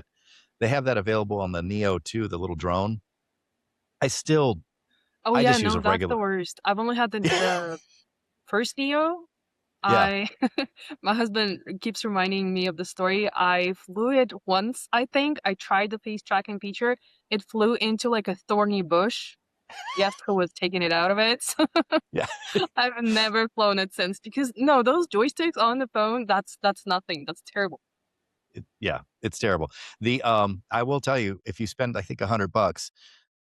that available on the Neo 2, the little drone. I just use a regular. That's the worst. I've only had the first Neo. Yeah. My husband keeps reminding me of the story. I flew it once, I think. I tried the face tracking feature. It flew into like a thorny bush. Jessica was taking it out of it. Yeah. I've never flown it since because those joysticks on the phone, that's nothing. That's terrible. It's terrible. I will tell you, if you spend, I think $100,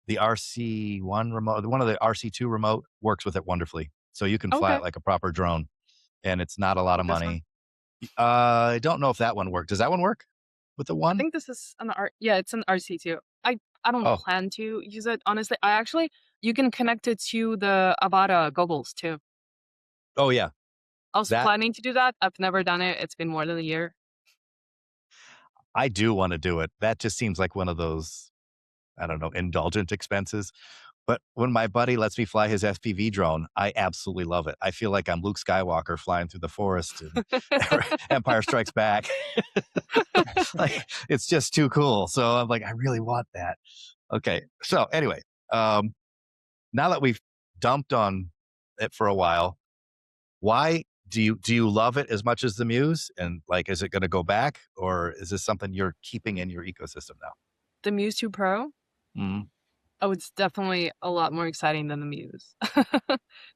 the RC1 remote, one of the RC2 remote works with it wonderfully. So you can fly Okay. it like a proper drone, and it's not a lot of This one? money. I don't know if that one worked. Does that one work with the I one? think this is an yeah, it's an RC2. I don't Oh, plan to use it, honestly. You can connect it to the Avata goggles too. oh yeah. I was That planning to do that. I've never done it. It's been more than a year. I do want to do it. That just seems like one of those, I don't know, indulgent expenses. But when my buddy lets me fly his FPV drone, I absolutely love it. I feel like I'm Luke Skywalker flying through the forest and Empire Strikes Back. Like, it's just too cool. So I'm like, I really want that. Okay. So anyway, um, now that we've dumped on it for a while, why do you love it as much as the Muse? And like, is it going to go back, or is this something you're keeping in your ecosystem now? The Muse 2 Pro? Mm, Oh, it's definitely a lot more exciting than the Muse.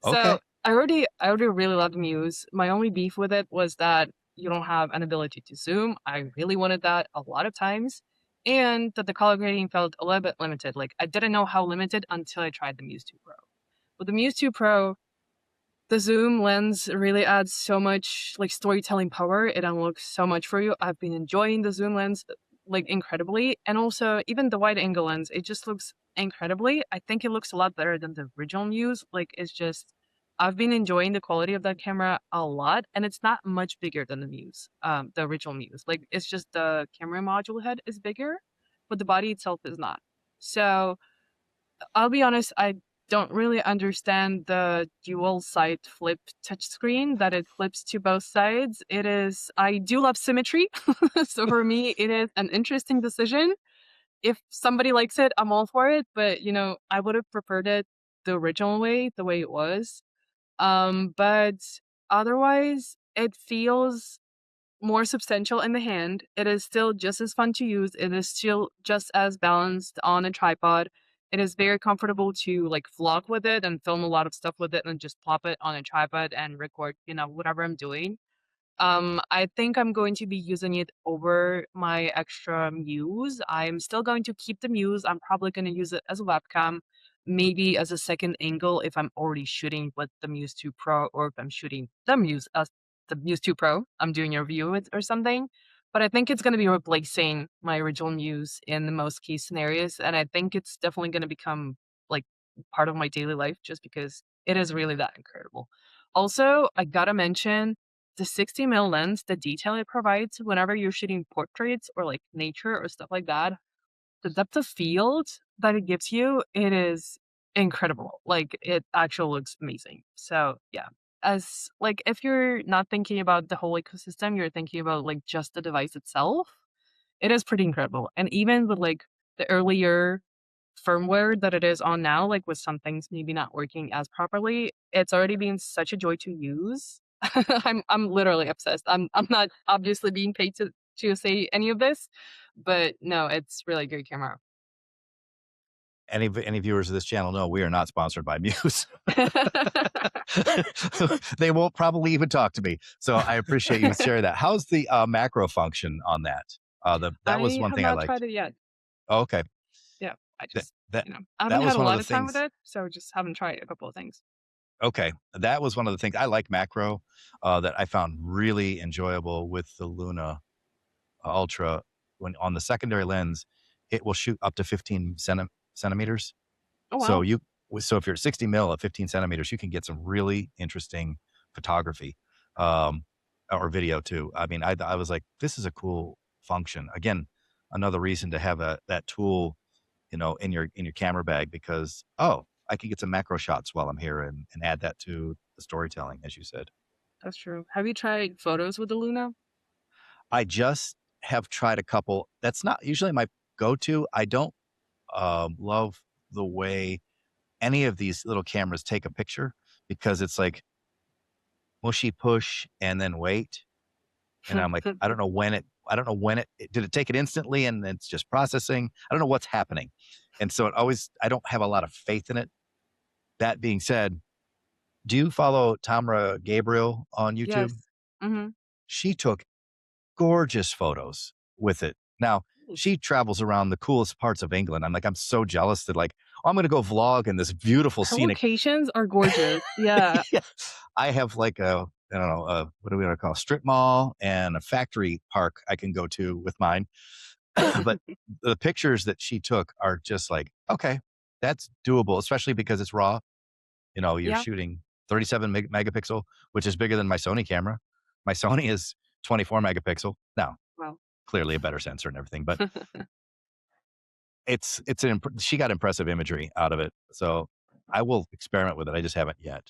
So okay. I already really love the Muse. My only beef with it was that you don't have an ability to zoom. I really wanted that a lot of times. And that the color grading felt a little bit limited. Like I didn't know how limited until I tried the Muse 2 Pro. With the Muse 2 Pro, the zoom lens really adds so much like storytelling power. It unlocks so much for you. I've been enjoying the zoom lens like incredibly. And also even the wide angle lens, it just looks incredibly. I think it looks a lot better than the original Muse. Like it's just I've been enjoying the quality of that camera a lot. And it's not much bigger than the Muse, the original Muse. Like it's just the camera module head is bigger, but the body itself is not. So I'll be honest, I don't really understand the dual side flip touchscreen that it flips to both sides. I do love symmetry. So for me, it is an interesting decision. If somebody likes it, I'm all for it. But, I would have preferred it the original way, the way it was. But otherwise, it feels more substantial in the hand. It is still just as fun to use. It is still just as balanced on a tripod. It is very comfortable to like vlog with it and film a lot of stuff with it and just plop it on a tripod and record, whatever I'm doing. I think I'm going to be using it over my Xtra Muse. I'm still going to keep the Muse. I'm probably going to use it as a webcam, maybe as a second angle if I'm already shooting with the Muse 2 Pro or if I'm shooting the Muse 2 Pro. I'm doing a review of it or something. But I think it's going to be replacing my original Muse in the most key scenarios. And I think it's definitely going to become like part of my daily life just because it is really that incredible. Also, I gotta mention the 60 mil lens, the detail it provides whenever you're shooting portraits or like nature or stuff like that, the depth of field that it gives you, it is incredible. Like it actually looks amazing. So yeah, as like if you're not thinking about the whole ecosystem, you're thinking about like just the device itself, it is pretty incredible. And even with like the earlier firmware that it is on now, like with some things maybe not working as properly, it's already been such a joy to use. I'm literally obsessed. I'm not obviously being paid to say any of this, but no, it's really great camera. Any viewers of this channel know we are not sponsored by Muse. They won't probably even talk to me. So I appreciate you sharing that. How's the macro function on that? That was I one have thing I not liked. tried it yet. Oh, okay. Yeah, I That just, that I haven't that had was a one of lot the of time with things. it, so just haven't tried a couple of things. Okay, that was one of the things I like macro that I found really enjoyable with the Luna Ultra. When on the secondary lens, it will shoot up to 15 centimeters. Oh So wow, if you're at 60 mil at 15 centimeters, you can get some really interesting photography, um, or video too. I mean, I was like, this is a cool function. Again, another reason to have that tool, in your camera bag, because I can get some macro shots while I'm here and add that to the storytelling, as you said. that's true. Have you tried photos with the Luna? I just have tried a couple. That's not usually my go-to. I don't love the way any of these little cameras take a picture, because it's like mushy push and then wait. And I'm like, I don't know when did it take it instantly and then it's just processing. I don't know what's happening. And so I don't have a lot of faith in it. That being said, do you follow Tamra Gabriel on YouTube? Yes. Mm-hmm. She took gorgeous photos with it. Now, she travels around the coolest parts of England. I'm so jealous that I'm going to go vlog in this beautiful Her scenic. locations are gorgeous. Yeah. Yeah. I have I don't know, what do we want to call strip mall and a factory park I can go to with mine. But the pictures that she took are just okay, that's doable, especially because it's raw. You're Yeah. shooting 37 megapixel, which is bigger than my Sony camera. My Sony is 24 megapixel. Now, Wow. clearly a better sensor and everything, but she got impressive imagery out of it. So I will experiment with it. I just haven't yet.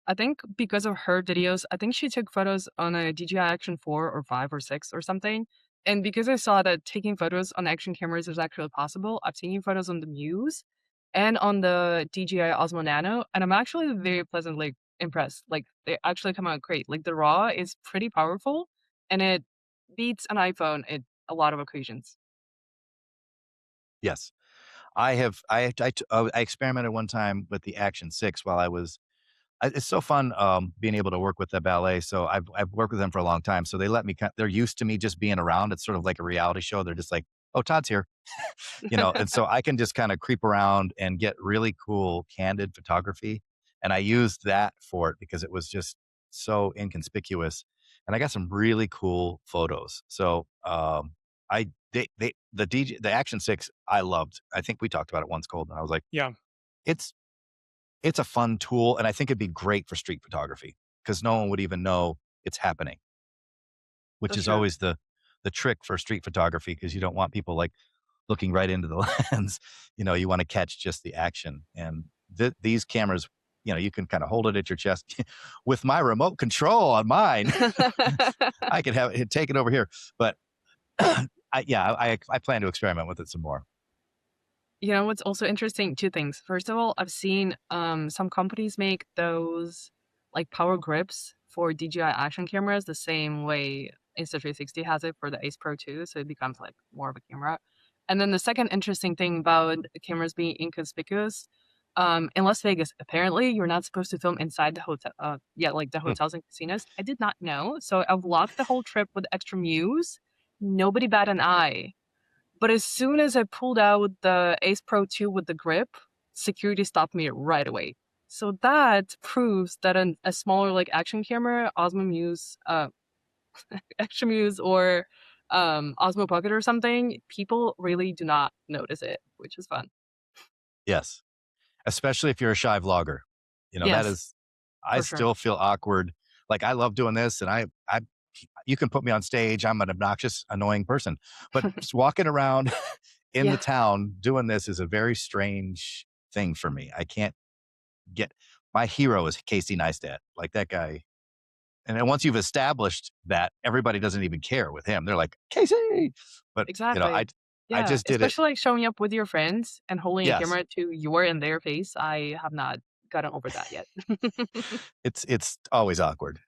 I think because of her videos, I think she took photos on a DJI Action 4 or 5 or 6 or something. And because I saw that taking photos on action cameras is actually possible, I've taken photos on the Muse and on the DJI Osmo Nano, and I'm actually very pleasantly impressed. Like, they actually come out great. Like, the RAW is pretty powerful, and it beats an iPhone at a lot of occasions. Yes. I experimented one time with the Action 6 while it's so fun being able to work with the ballet. So I've worked with them for a long time. So they let me, they're used to me just being around. It's sort of like a reality show. They're just like, oh, Todd's here, and so I can just kind of creep around and get really cool candid photography. And I used that for it because it was just so inconspicuous. And I got some really cool photos. So the Action 6 I loved. I think we talked about it once, Colden. I was like, yeah, it's a fun tool, and I think it'd be great for street photography because no one would even know it's happening, which That's is true. always the trick for street photography because you don't want people looking right into the lens. You want to catch just the action. And these cameras, you can kind of hold it at your chest with my remote control on mine. I could have it taken over here, but I plan to experiment with it some more. You know what's also interesting? Two things. First of all, I've seen some companies make those like power grips for DJI action cameras the same way Insta360 has it for the Ace Pro 2, so it becomes like more of a camera. And then the second interesting thing about the cameras being inconspicuous, in Las Vegas, apparently you're not supposed to film inside the hotel. Like the hotels and casinos. I did not know, so I vlogged the whole trip with Xtra Muse. Nobody bat an eye. But as soon as I pulled out the Ace Pro 2 with the grip, security stopped me right away. So that proves that a smaller like action camera, Osmo Muse, Xtra Muse, or Osmo Pocket or something, people really do not notice it, which is fun. Yes. Especially if you're a shy vlogger. That Yes, is, I for sure. still feel awkward. Like I love doing this and you can put me on stage. I'm an obnoxious, annoying person, but just walking around in Yeah. the town doing this is a very strange thing for me. I can't my hero is Casey Neistat, like that guy. And then once you've established that, everybody doesn't even care with him. They're like, Casey. But, Exactly. I Yeah, just did it. especially like showing up with your friends and holding a Yes. camera to your and their face. I have not gotten over that yet. It's always awkward.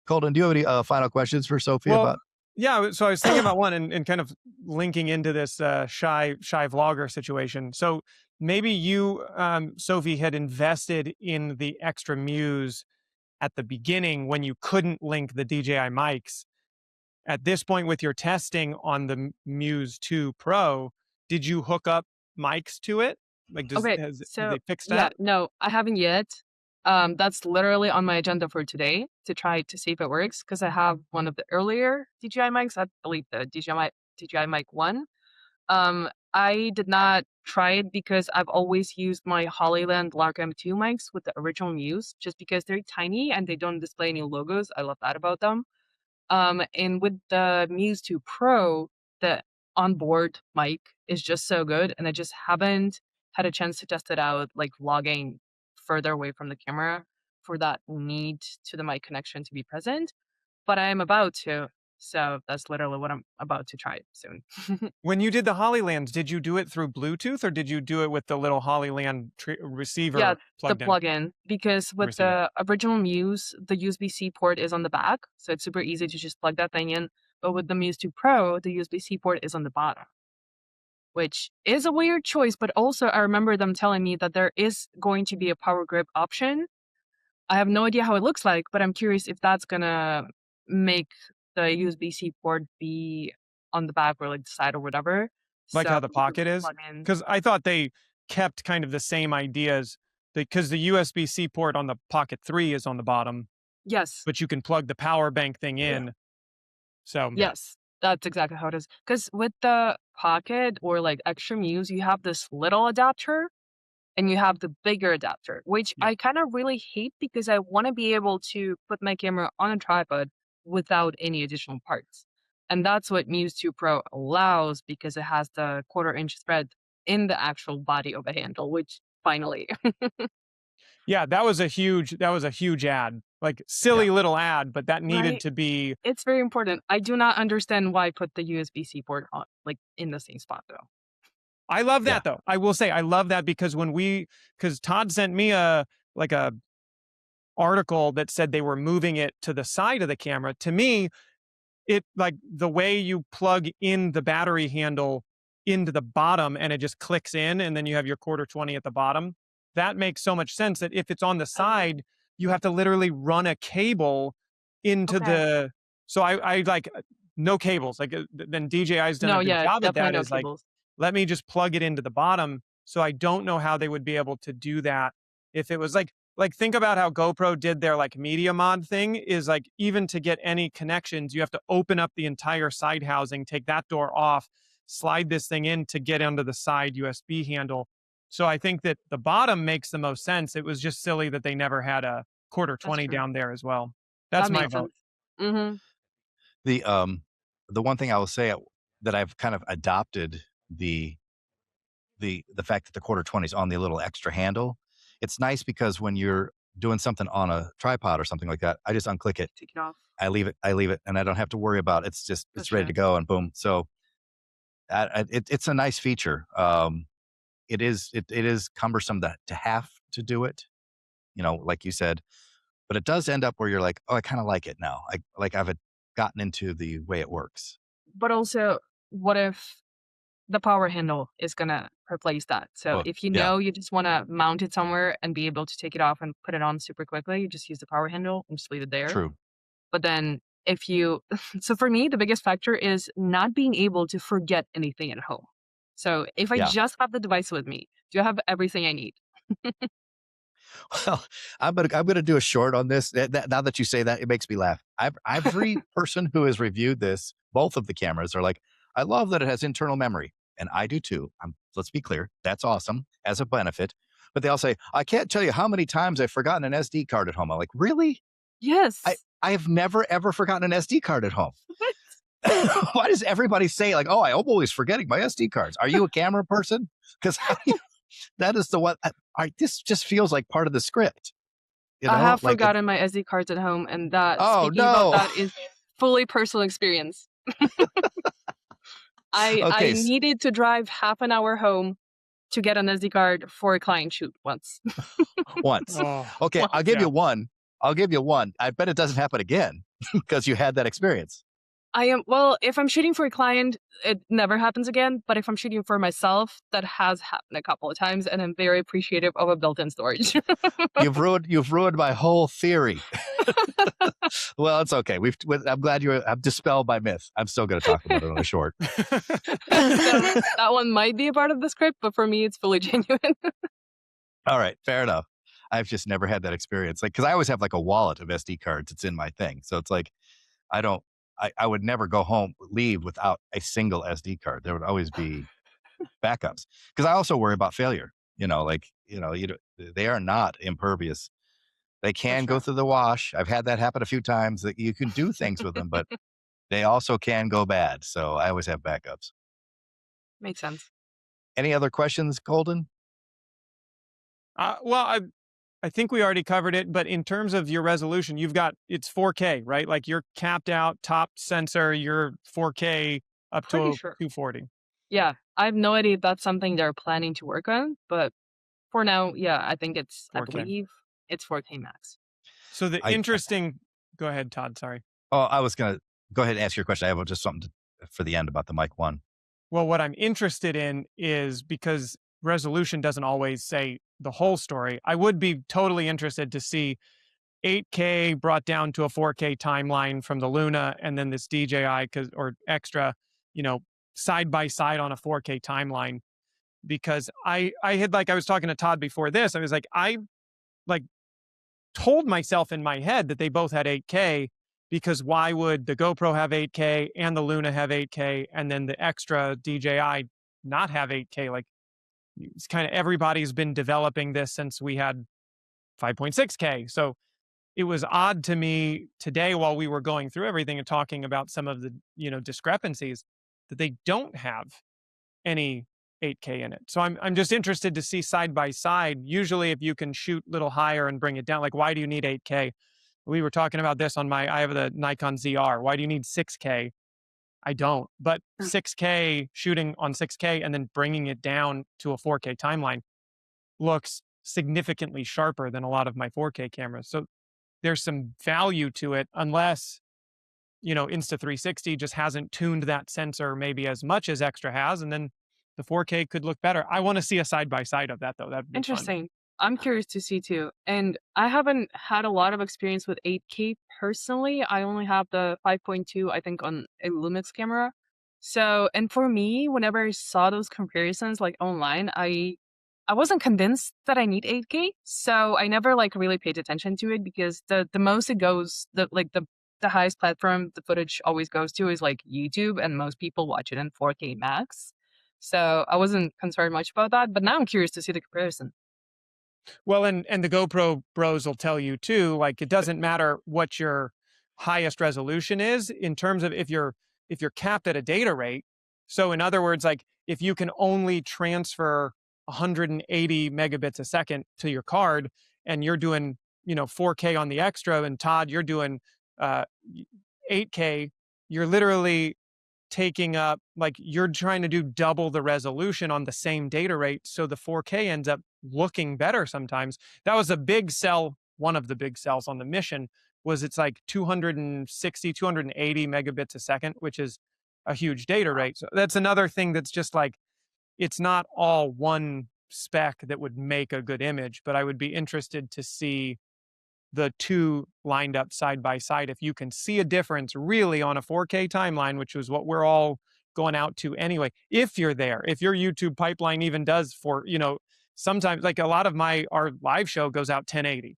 Colden, do you have any final questions for Sophie well, about? Yeah, so I was thinking about one and kind of linking into this shy vlogger situation. So maybe you, Sophie, had invested in the Xtra Muse at the beginning when you couldn't link the DJI mics. At this point with your testing on the Muse 2 Pro, did you hook up mics to it? Like, Okay, have so they fixed yeah, that? no, I haven't yet. That's literally on my agenda for today to try to see if it works because I have one of the earlier DJI mics. I believe the DJI Mic 1. I did not try it because I've always used my Hollyland Lark M2 mics with the original Muse just because they're tiny and they don't display any logos. I love that about them. And with the Muse 2 Pro, the onboard mic is just so good, and I just haven't had a chance to test it out, like vlogging further away from the camera for that need to the mic connection to be present. But I am about to, so that's literally what I'm about to try soon. When you did the Hollyland, did you do it through Bluetooth or did you do it with the little Hollyland receiver Yeah, the plugged in? plugin, because with Receiver. the original Muse, the USB-C port is on the back, so it's super easy to just plug that thing in. But with the Muse 2 Pro, the USB-C port is on the bottom, which is a weird choice, but also I remember them telling me that there is going to be a power grip option. I have no idea how it looks like, but I'm curious if that's gonna make the USB-C port be on the back or like the side or whatever. Like So how the Pocket is? Because I thought they kept kind of the same ideas, because the USB-C port on the Pocket 3 is on the bottom. Yes. But you can plug the power bank thing in. Yeah. So yes, that's exactly how it is. Because with the Pocket or like Xtra Muse, you have this little adapter and you have the bigger adapter, which I kind of really hate because I want to be able to put my camera on a tripod without any additional parts. And that's what Muse 2 Pro allows because it has the 1/4 inch spread in the actual body of the handle, which finally. yeah, that was a huge ad. Like silly little ad, but that needed to be. It's very important. I do not understand why put the USB-C port on like in the same spot though. I love that though. I will say I love that because because Todd sent me a article that said they were moving it to the side of the camera. To me, it like the way you plug in the battery handle into the bottom and it just clicks in and then you have your 1/4 at the bottom. That makes so much sense that if it's on the side, you have to literally run a cable into the. So I like no cables. Like then DJI's done a good job at that. Is like, let me just plug it into the bottom. So I don't know how they would be able to do that if it was like think about how GoPro did their like media mod thing is like even to get any connections, you have to open up the entire side housing, take that door off, slide this thing in to get onto the side USB handle. So I think that the bottom makes the most sense. It was just silly that they never had a 1/4 down there as well. That's my vote. Mm-hmm. The one thing I will say that I've kind of adopted the fact that the 1/4 is on the little extra handle. It's nice because when you're doing something on a tripod or something like that, I just unclick it. Take it off. I leave it, and I don't have to worry about it. It's just it's ready to go and boom. So it's a nice feature. It is cumbersome to have to do it, like you said, but it does end up where you're like, oh, I kind of like it now. I've gotten into the way it works. But also, what if the power handle is gonna replace that? So if you just want to mount it somewhere and be able to take it off and put it on super quickly, you just use the power handle and just leave it there. True. But then if you, so for me, the biggest factor is not being able to forget anything at home. So if I just have the device with me, do I have everything I need? Well, I'm gonna do a short on this. Now that you say that, it makes me laugh. Every person who has reviewed this, both of the cameras, are like, I love that it has internal memory, and I do too. Let's be clear, that's awesome as a benefit. But they all say, I can't tell you how many times I've forgotten an SD card at home. I'm like, really? Yes. I have never ever forgotten an SD card at home. Why does everybody say like, oh, I'm always forgetting my SD cards? Are you a camera person? Because that is the one. This just feels like part of the script. I have forgotten my SD cards at home, and that about that is fully personal experience. I needed to drive half an hour home to get an SD card for a client shoot once. Once. Okay, I'll give you one. I bet it doesn't happen again because you had that experience. If I'm shooting for a client, it never happens again. But if I'm shooting for myself, that has happened a couple of times, and I'm very appreciative of a built-in storage. You've ruined my whole theory. Well, it's okay. I'm glad I've dispelled my myth. I'm still going to talk about it on a short. That one might be a part of the script, but for me, it's fully genuine. All right, fair enough. I've just never had that experience. Like, because I always have like a wallet of SD cards. It's in my thing, so it's like I would never leave without a single SD card. There would always be backups because I also worry about failure. They are not impervious. They can go through the wash. I've had that happen a few times. That you can do things with them, but they also can go bad. So I always have backups. Makes sense. Any other questions, Colden? Well, I think we already covered it, but in terms of your resolution, it's 4K, right? Like you're capped out, top sensor, you're 4K up to 240. Yeah, I have no idea if that's something they're planning to work on, but for now, I think I believe it's 4K max. So go ahead, Todd, sorry. Oh, I was going to go ahead and ask your question. I have just something for the end about the Mic 1. Well, what I'm interested in is because resolution doesn't always say the whole story. I would be totally interested to see 8K brought down to a 4K timeline from the Luna and then this DJI or Xtra, side by side on a 4K timeline, because I had, like, I was talking to Todd before this. I was like, I like told myself in my head that they both had 8K, because why would the GoPro have 8K and the Luna have 8K and then the extra DJI not have 8K? Like, it's kind of, everybody's been developing this since we had 5.6K. So it was odd to me today, while we were going through everything and talking about some of the, discrepancies, that they don't have any 8K in it. So I'm just interested to see side by side. Usually if you can shoot a little higher and bring it down, like, why do you need 8K? We were talking about this on I have the Nikon ZR. Why do you need 6K? I don't. But 6K, shooting on 6K and then bringing it down to a 4K timeline looks significantly sharper than a lot of my 4K cameras. So there's some value to it, unless, Insta360 just hasn't tuned that sensor maybe as much as Xtra has, and then the 4K could look better. I want to see a side by side of that, though. That'd be Interesting. fun. I'm curious to see too. And I haven't had a lot of experience with 8K personally. I only have the 5.2, I think, on a Lumix camera. So, and for me, whenever I saw those comparisons like online, I wasn't convinced that I need 8K. So I never like really paid attention to it, because the most it goes, the highest platform the footage always goes to is like YouTube, and most people watch it in 4K max. So I wasn't concerned much about that, but now I'm curious to see the comparison. Well, and the GoPro bros will tell you too, like, it doesn't matter what your highest resolution is, in terms of if you're capped at a data rate. So in other words, like, if you can only transfer 180 megabits a second to your card, and you're doing, 4K on the Xtra, and Todd, you're doing 8K, you're literally taking up, like, you're trying to do double the resolution on the same data rate. So the 4K ends up looking better sometimes. That was a big sell. One of the big sells on the Mission was it's like 260, 280 megabits a second, which is a huge data rate. So that's another thing that's just like, it's not all one spec that would make a good image, but I would be interested to see the two lined up side by side. If you can see a difference really on a 4K timeline, which is what we're all going out to anyway, if you're there, if your YouTube pipeline even does for, sometimes, like, a lot of our live show goes out 1080.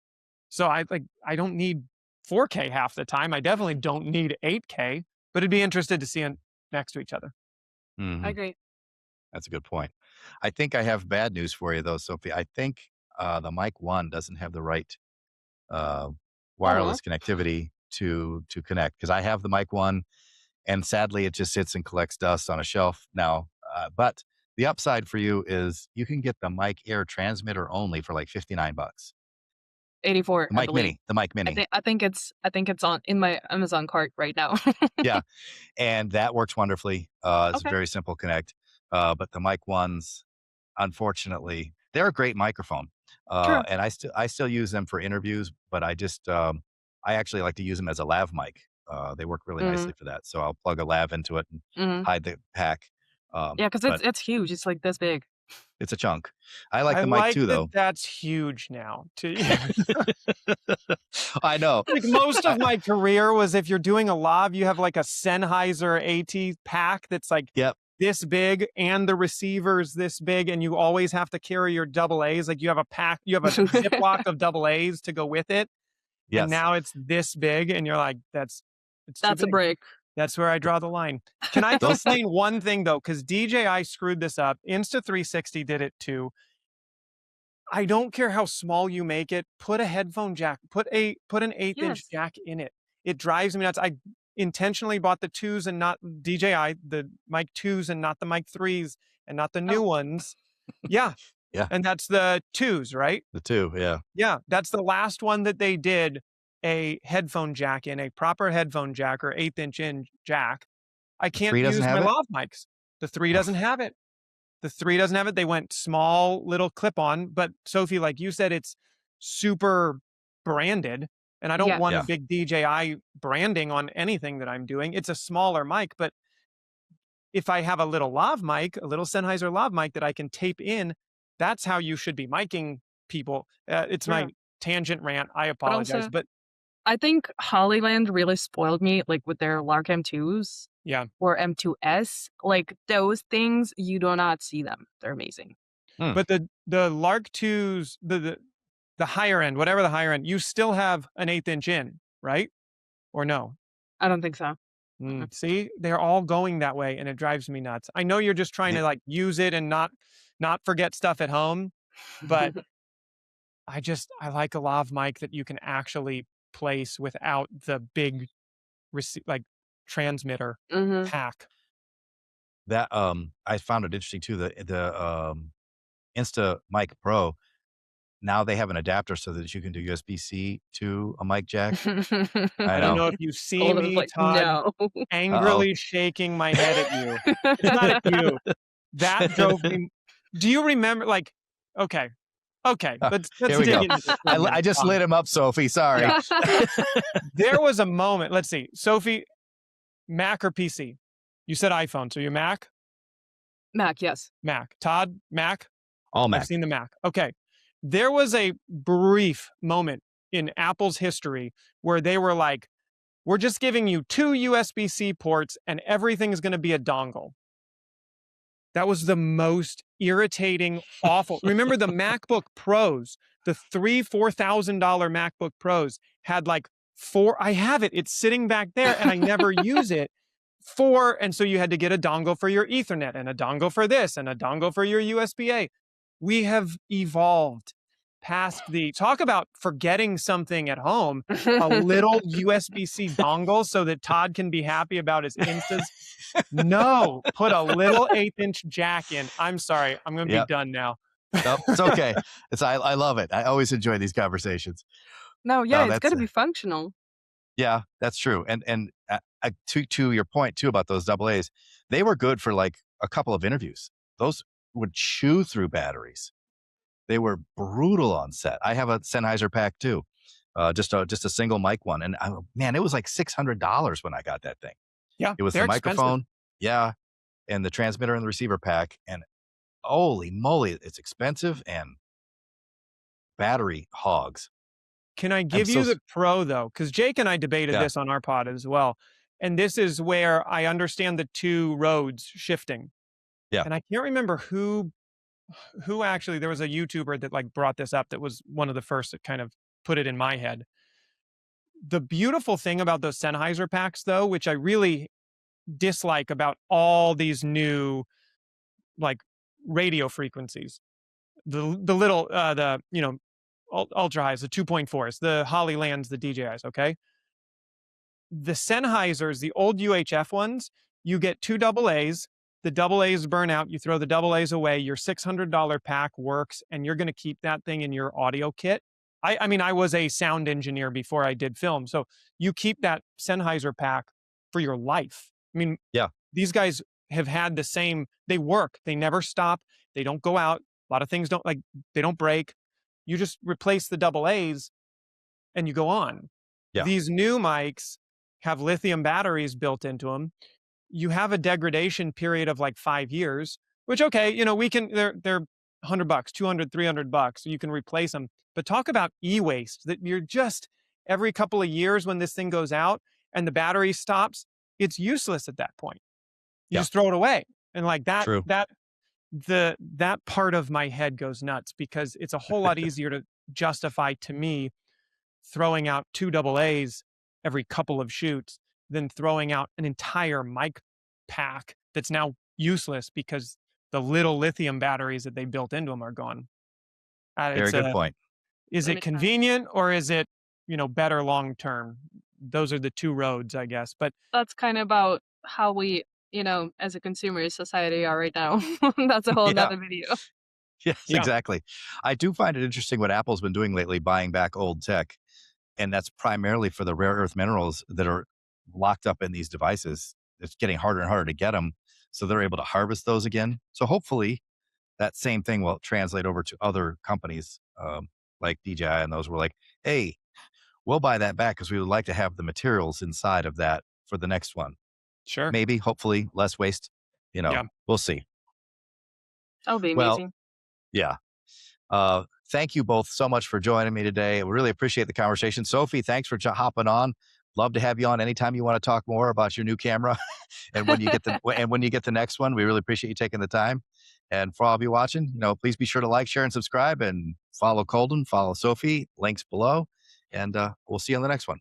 So I don't need 4K half the time. I definitely don't need 8K, but it'd be interested to see it next to each other. Mm-hmm. I agree. That's a good point. I think I have bad news for you though, Sophie. I think the Mic 1 doesn't have the right wireless connectivity to connect, because I have the Mic 1, and sadly it just sits and collects dust on a shelf now. But the upside for you is you can get the Mic Air transmitter only for like $59. 84. The Mic Mini. The Mic Mini. I think it's on in my Amazon cart right now. Yeah, and that works wonderfully. It's a Okay. very simple connect. But the Mic 1s, unfortunately, they're a great microphone. True. And I still use them for interviews, but I actually like to use them as a lav mic. They work really nicely for that. So I'll plug a lav into it and hide the pack. Yeah, because it's huge. It's like this big. It's a chunk. I like the mic too, though. That's huge now. I know. Like, most of my career was, if you're doing a lav, you have like a Sennheiser AT pack that's like this big, and the receiver's this big, and you always have to carry your double A's. Like, you have a Ziploc of double A's to go with it. Yes. And now it's this big, and you're like, that's a break. That's where I draw the line. Can I complain one thing though? Because DJI screwed this up. Insta360 did it too. I don't care how small you make it. Put a headphone jack. Put an 1/8-inch jack in it. It drives me nuts. I intentionally bought the 2s and not DJI, the Mic 2s and not the Mic 3s, and not the new ones. Yeah. Yeah. And that's the 2s, right? The 2, yeah. Yeah. That's the last one that they did a headphone jack in, a proper headphone jack or 1/8-inch in jack. I can't use my lav mics. The 3 doesn't have it. The 3 doesn't have it. They went small little clip-on, but Sophie, like you said, it's super branded, and I don't want a big DJI branding on anything that I'm doing. It's a smaller mic, but if I have a little lav mic, a little Sennheiser lav mic that I can tape in, that's how you should be miking people. It's my tangent rant. I apologize, but I think Hollyland really spoiled me, like with their Lark M2s. Yeah. Or M2S. Like those things, you do not see them. They're amazing. But the Lark 2s, the higher end, whatever the higher end, you still have an 1/8 inch in, right? Or no? I don't think so. See, they're all going that way, and it drives me nuts. I know you're just trying to like use it and not forget stuff at home, but I like a lav mic that you can actually place without the big like transmitter pack. That I found it interesting too. The Insta Mic Pro, now they have an adapter so that you can do USB-C to a mic jack. I don't know if you see me, like, Todd, no. angrily shaking my head at you. It's not at you. That drove me. Do you remember? Like, okay, let's here we dig go. into this. I just lit him up, Sophie. Sorry. There was a moment. Let's see, Sophie, Mac or PC? You said iPhone, so you're Mac. Mac, yes. Mac. Todd, Mac. All Mac. I've seen the Mac. Okay. There was a brief moment in Apple's history where they were like, we're just giving you 2 USB-C ports and everything is going to be a dongle. That was the most irritating, awful. Remember the MacBook Pros, the $4,000 MacBook Pros had like 4. I have it. It's sitting back there and I never use it. 4. And so you had to get a dongle for your Ethernet and a dongle for this and a dongle for your USB-A. We have evolved past talk about forgetting something at home, a little USB-C dongle so that Todd can be happy about his Instas. No, put a little 1/8 inch jack in. I'm sorry. I'm going to be done now. Nope, it's okay. I love it. I always enjoy these conversations. No, yeah, it's got to be functional. Yeah, that's true. And to your point too about those AA's, they were good for like a couple of interviews. Those would chew through batteries. They were brutal on set. I have a Sennheiser pack too, just a single mic one, and man, it was like $600 when I got that thing. Yeah, it was the microphone, expensive. and the transmitter and the receiver pack, and holy moly, it's expensive and battery hogs. Can I give you the pro though? Because Jake and I debated this on our pod as well, and this is where I understand the 2 roads shifting. Yeah, and I can't remember who actually, there was a YouTuber that like brought this up that was one of the first that kind of put it in my head. The beautiful thing about those Sennheiser packs though, which I really dislike about all these new like radio frequencies, the little ultra highs, the 2.4s, the Hollylands, the DJIs, okay? The Sennheisers, the old UHF ones, you get 2 AA's. The AA's burn out. You throw the AA's away. Your $600 pack works, and you're going to keep that thing in your audio kit. I mean, I was a sound engineer before I did film, so you keep that Sennheiser pack for your life. I mean, these guys have had the same. They work. They never stop. They don't go out. A lot of things don't they don't break. You just replace the AA's, and you go on. Yeah. These new mics have lithium batteries built into them. You have a degradation period of like 5 years, which, okay, we can, they're $100, $200, $300, so you can replace them. But talk about e-waste, that you're just every couple of years when this thing goes out and the battery stops, it's useless at that point. You just throw it away. And like that, that part of my head goes nuts because it's a whole lot easier to justify to me throwing out 2 AA's every couple of shoots than throwing out an entire mic pack that's now useless because the little lithium batteries that they built into them are gone. Very good point. Is it convenient or is it, better long term? Those are the 2 roads, I guess. But that's kind of about how we, as a consumer society are right now. That's a whole nother video. Yes, exactly. I do find it interesting what Apple's been doing lately, buying back old tech. And that's primarily for the rare earth minerals that are locked up in these devices. It's getting harder and harder to get them. So they're able to harvest those again. So hopefully that same thing will translate over to other companies like DJI and those were like, hey, we'll buy that back because we would like to have the materials inside of that for the next one. Sure. Maybe, hopefully, less waste. We'll see. That'll be amazing. Yeah. thank you both so much for joining me today. I really appreciate the conversation. Sophie, thanks for hopping on. Love to have you on anytime you want to talk more about your new camera. And when you get the next one, we really appreciate you taking the time. And for all of you watching, please be sure to like, share, and subscribe, and follow Colden, follow Sophie, links below, and we'll see you on the next one.